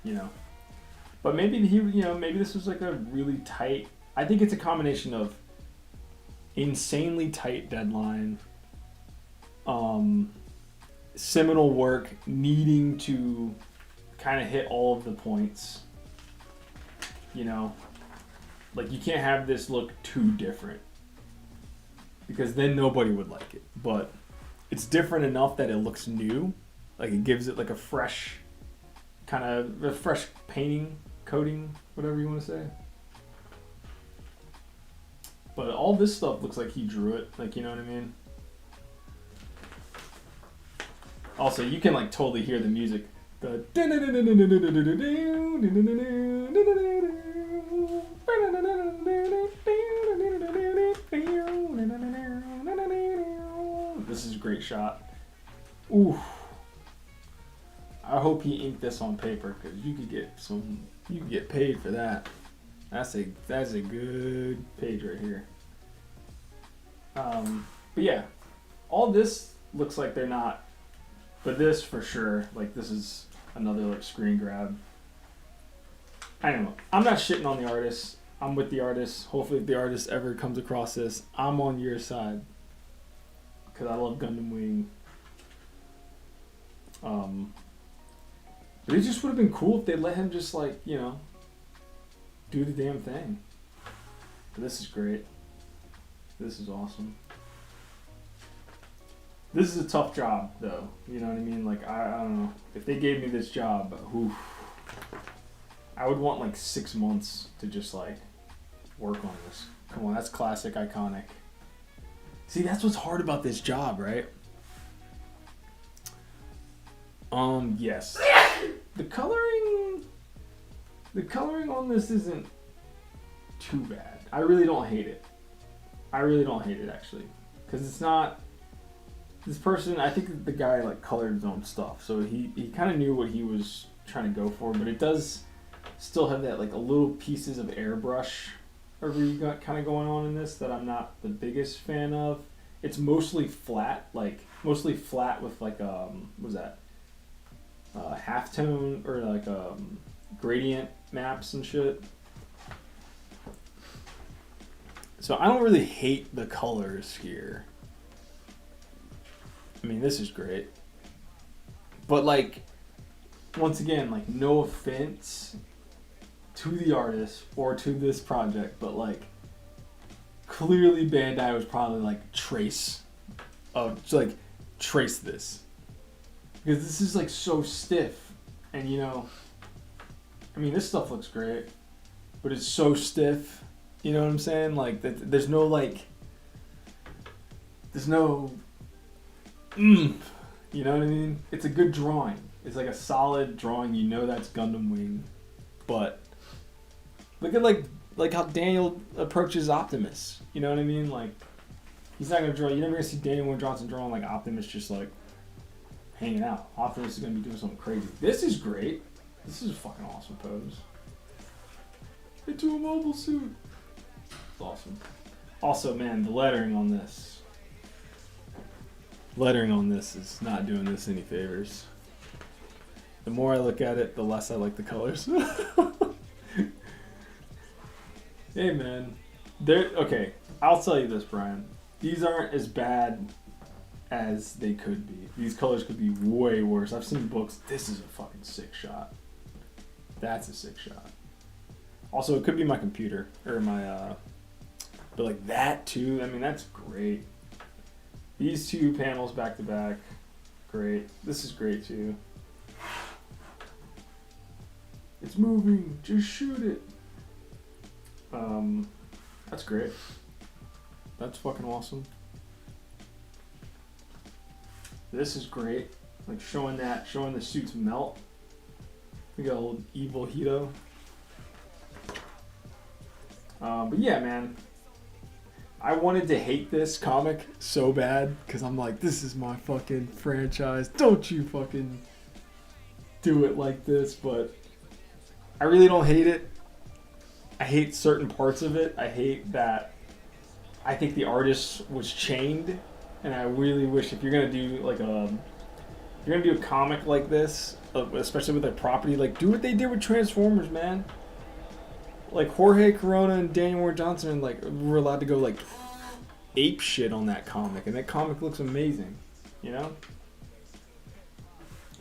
Speaker 1: you know. But maybe maybe this was like a really tight. I think it's a combination of insanely tight deadline, seminal work, needing to kind of hit all of the points. You know, like, you can't have this look too different, because then nobody would like it. But it's different enough that it looks new. Like, it gives it like a fresh painting, coating, whatever you want to say. But all this stuff looks like he drew it. Like, you know what I mean? Also, you can, like, totally hear the music. The this is a great shot. Ooh. I hope he inked this on paper, because you could get paid for that. That's a good page right here. But yeah, all this looks like they're not, but this for sure, like, this is another, like, screen grab. I don't know. I'm not shitting on the artist. I'm with the artist. Hopefully, if the artist ever comes across this, I'm on your side, because I love Gundam Wing. But it just would have been cool if they let him just, like, you know, do the damn thing. But this is great. This is awesome. This is a tough job, though. You know what I mean? Like, I don't know. If they gave me this job, I would want, like, 6 months to just, like, work on this. Come on, that's classic, iconic. See, that's what's hard about this job, right? Yes. The coloring on this isn't too bad. I really don't hate it. Actually. Because it's not, this person, I think the guy, like, colored his own stuff, so he kind of knew what he was trying to go for, but it does still have that, like, a little pieces of airbrush kind of going on in this that I'm not the biggest fan of. It's mostly flat with, like, what was that? Halftone, or like gradient maps and shit. So I don't really hate the colors here. I mean, this is great. But, like, once again, like, no offense to the artist or to this project, but, like, clearly Bandai was probably like, trace this. Because this is like so stiff. And you know, I mean, this stuff looks great. But it's so stiff. You know what I'm saying? Like, there's no like... There's no... oomph. You know what I mean? It's a good drawing. It's like a solid drawing. You know that's Gundam Wing. But look at like how Daniel approaches Optimus. You know what I mean? Like, he's not gonna draw. You're never gonna see Daniel Wynne Johnson drawing like Optimus just like hanging out. Optimus is gonna be doing something crazy. This is great. This is a fucking awesome pose. Into a mobile suit. It's awesome. Also, man, the lettering on this. Lettering on this is not doing this any favors. The more I look at it, the less I like the colors. Hey man, okay. I'll tell you this, Brian. These aren't as bad as they could be. These colors could be way worse. I've seen books. This is a fucking sick shot. That's a sick shot. Also, it could be my computer or my. But like that too. I mean, that's great. These two panels back to back, great. This is great too. It's moving. Just shoot it. That's great. That's fucking awesome. This is great. Like showing the suits melt. We got a little evil Hito. But yeah, man. I wanted to hate this comic so bad because I'm like, this is my fucking franchise. Don't you fucking do it like this. But I really don't hate it. I hate certain parts of it. I hate that I think the artist was chained, and I really wish if you're gonna do like if you're gonna do a comic like this, especially with a property, like do what they did with Transformers, man. Like Jorge Corona and Daniel Wynne Johnson, like were allowed to go like ape shit on that comic, and that comic looks amazing. You know,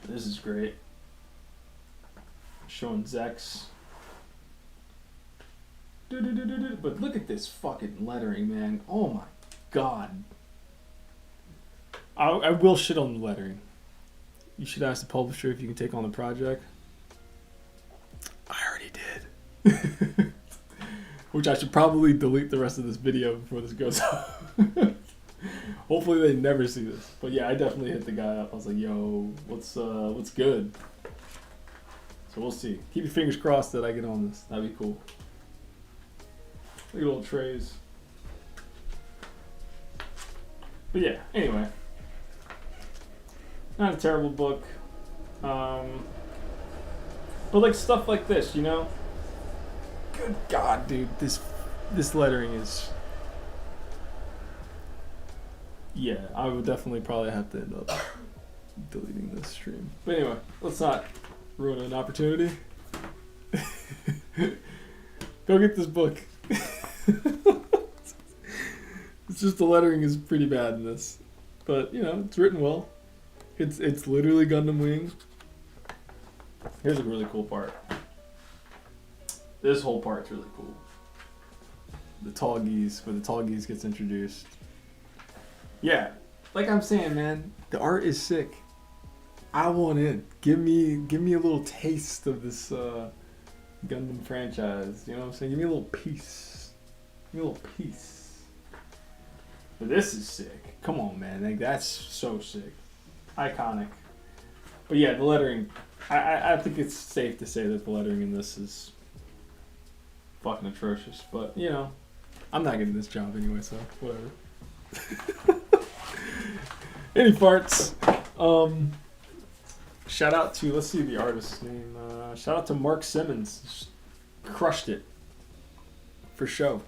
Speaker 1: this is great. Showing Zex. But look at this fucking lettering, man. Oh my god. I will shit on the lettering. You should ask the publisher if you can take on the project. I already did. Which I should probably delete the rest of this video before this goes up. Hopefully they never see this. But yeah, I definitely hit the guy up. I was like, yo, what's good? So we'll see. Keep your fingers crossed that I get on this. That'd be cool. Look at little trays. But yeah, anyway. Not a terrible book. But like stuff like this, you know? Good God, dude. This lettering is... Yeah, I would definitely probably have to end up deleting this stream. But anyway, let's not ruin an opportunity. Go get this book. It's just the lettering is pretty bad in this, but you know it's written well. It's literally Gundam Wing. Here's a really cool part. This whole part's really cool. The tall geese, where the tall geese gets introduced. Yeah, like I'm saying, man, the art is sick. I want in. Give me a little taste of this Gundam franchise. You know what I'm saying? Give me a little piece. Give me a little piece. But this is sick. Come on, man. Like, that's so sick. Iconic. But yeah, the lettering. I think it's safe to say that the lettering in this is fucking atrocious. But, you know, I'm not getting this job anyway, so whatever. Any farts. Shout out to, let's see the artist's name. Shout out to Mark Simmons. Just crushed it. For show.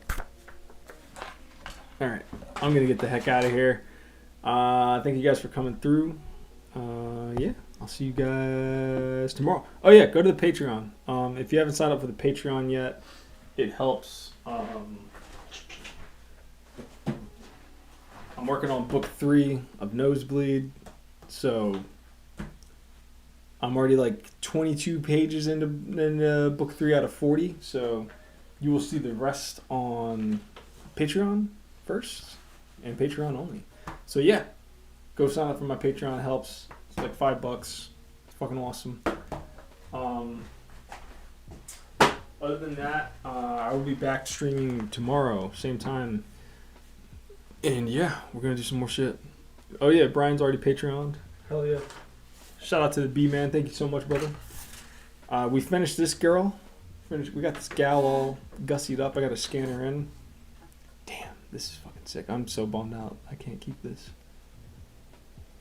Speaker 1: Alright, I'm going to get the heck out of here. Thank you guys for coming through. Yeah, I'll see you guys tomorrow. Oh yeah, go to the Patreon. If you haven't signed up for the Patreon yet, it helps. I'm working on book 3 of Nosebleed, so I'm already like 22 pages into book 3 out of 40, so you will see the rest on Patreon first and Patreon only. So yeah, go sign up for my Patreon. It helps. It's like $5. It's fucking awesome. Other than that, I will be back streaming tomorrow, same time. And yeah, we're gonna do some more shit. Oh yeah, Brian's already Patreoned. Hell yeah. Shout out to the B man. Thank you so much, brother. We finished this girl. We got this gal all gussied up. I got to scan her in. Damn, this is fucking sick. I'm so bummed out. I can't keep this.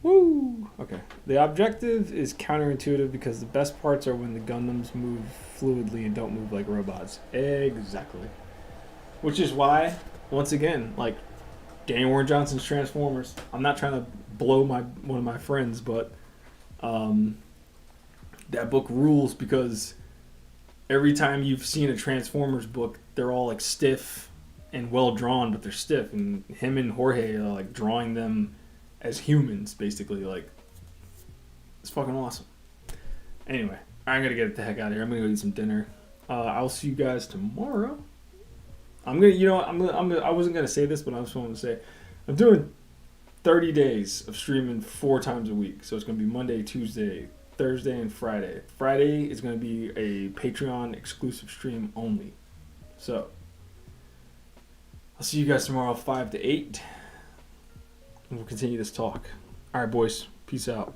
Speaker 1: Woo! Okay. The objective is counterintuitive because the best parts are when the Gundams move fluidly and don't move like robots. Exactly. Which is why, once again, like Daniel Warren Johnson's Transformers. I'm not trying to blow one of my friends, but that book rules because every time you've seen a Transformers book, they're all like stiff and well drawn, but they're stiff. And him and Jorge are like drawing them as humans, basically. Like, it's fucking awesome. Anyway, I'm gonna get the heck out of here. I'm gonna go eat some dinner. I'll see you guys tomorrow. I wasn't gonna say this, but I just wanted to say, I'm doing 30 days of streaming 4 times a week. So it's gonna be Monday, Tuesday, Thursday, and Friday. Friday is going to be a Patreon exclusive stream only. So, I'll see you guys tomorrow 5 to 8. And we'll continue this talk. Alright, boys. Peace out.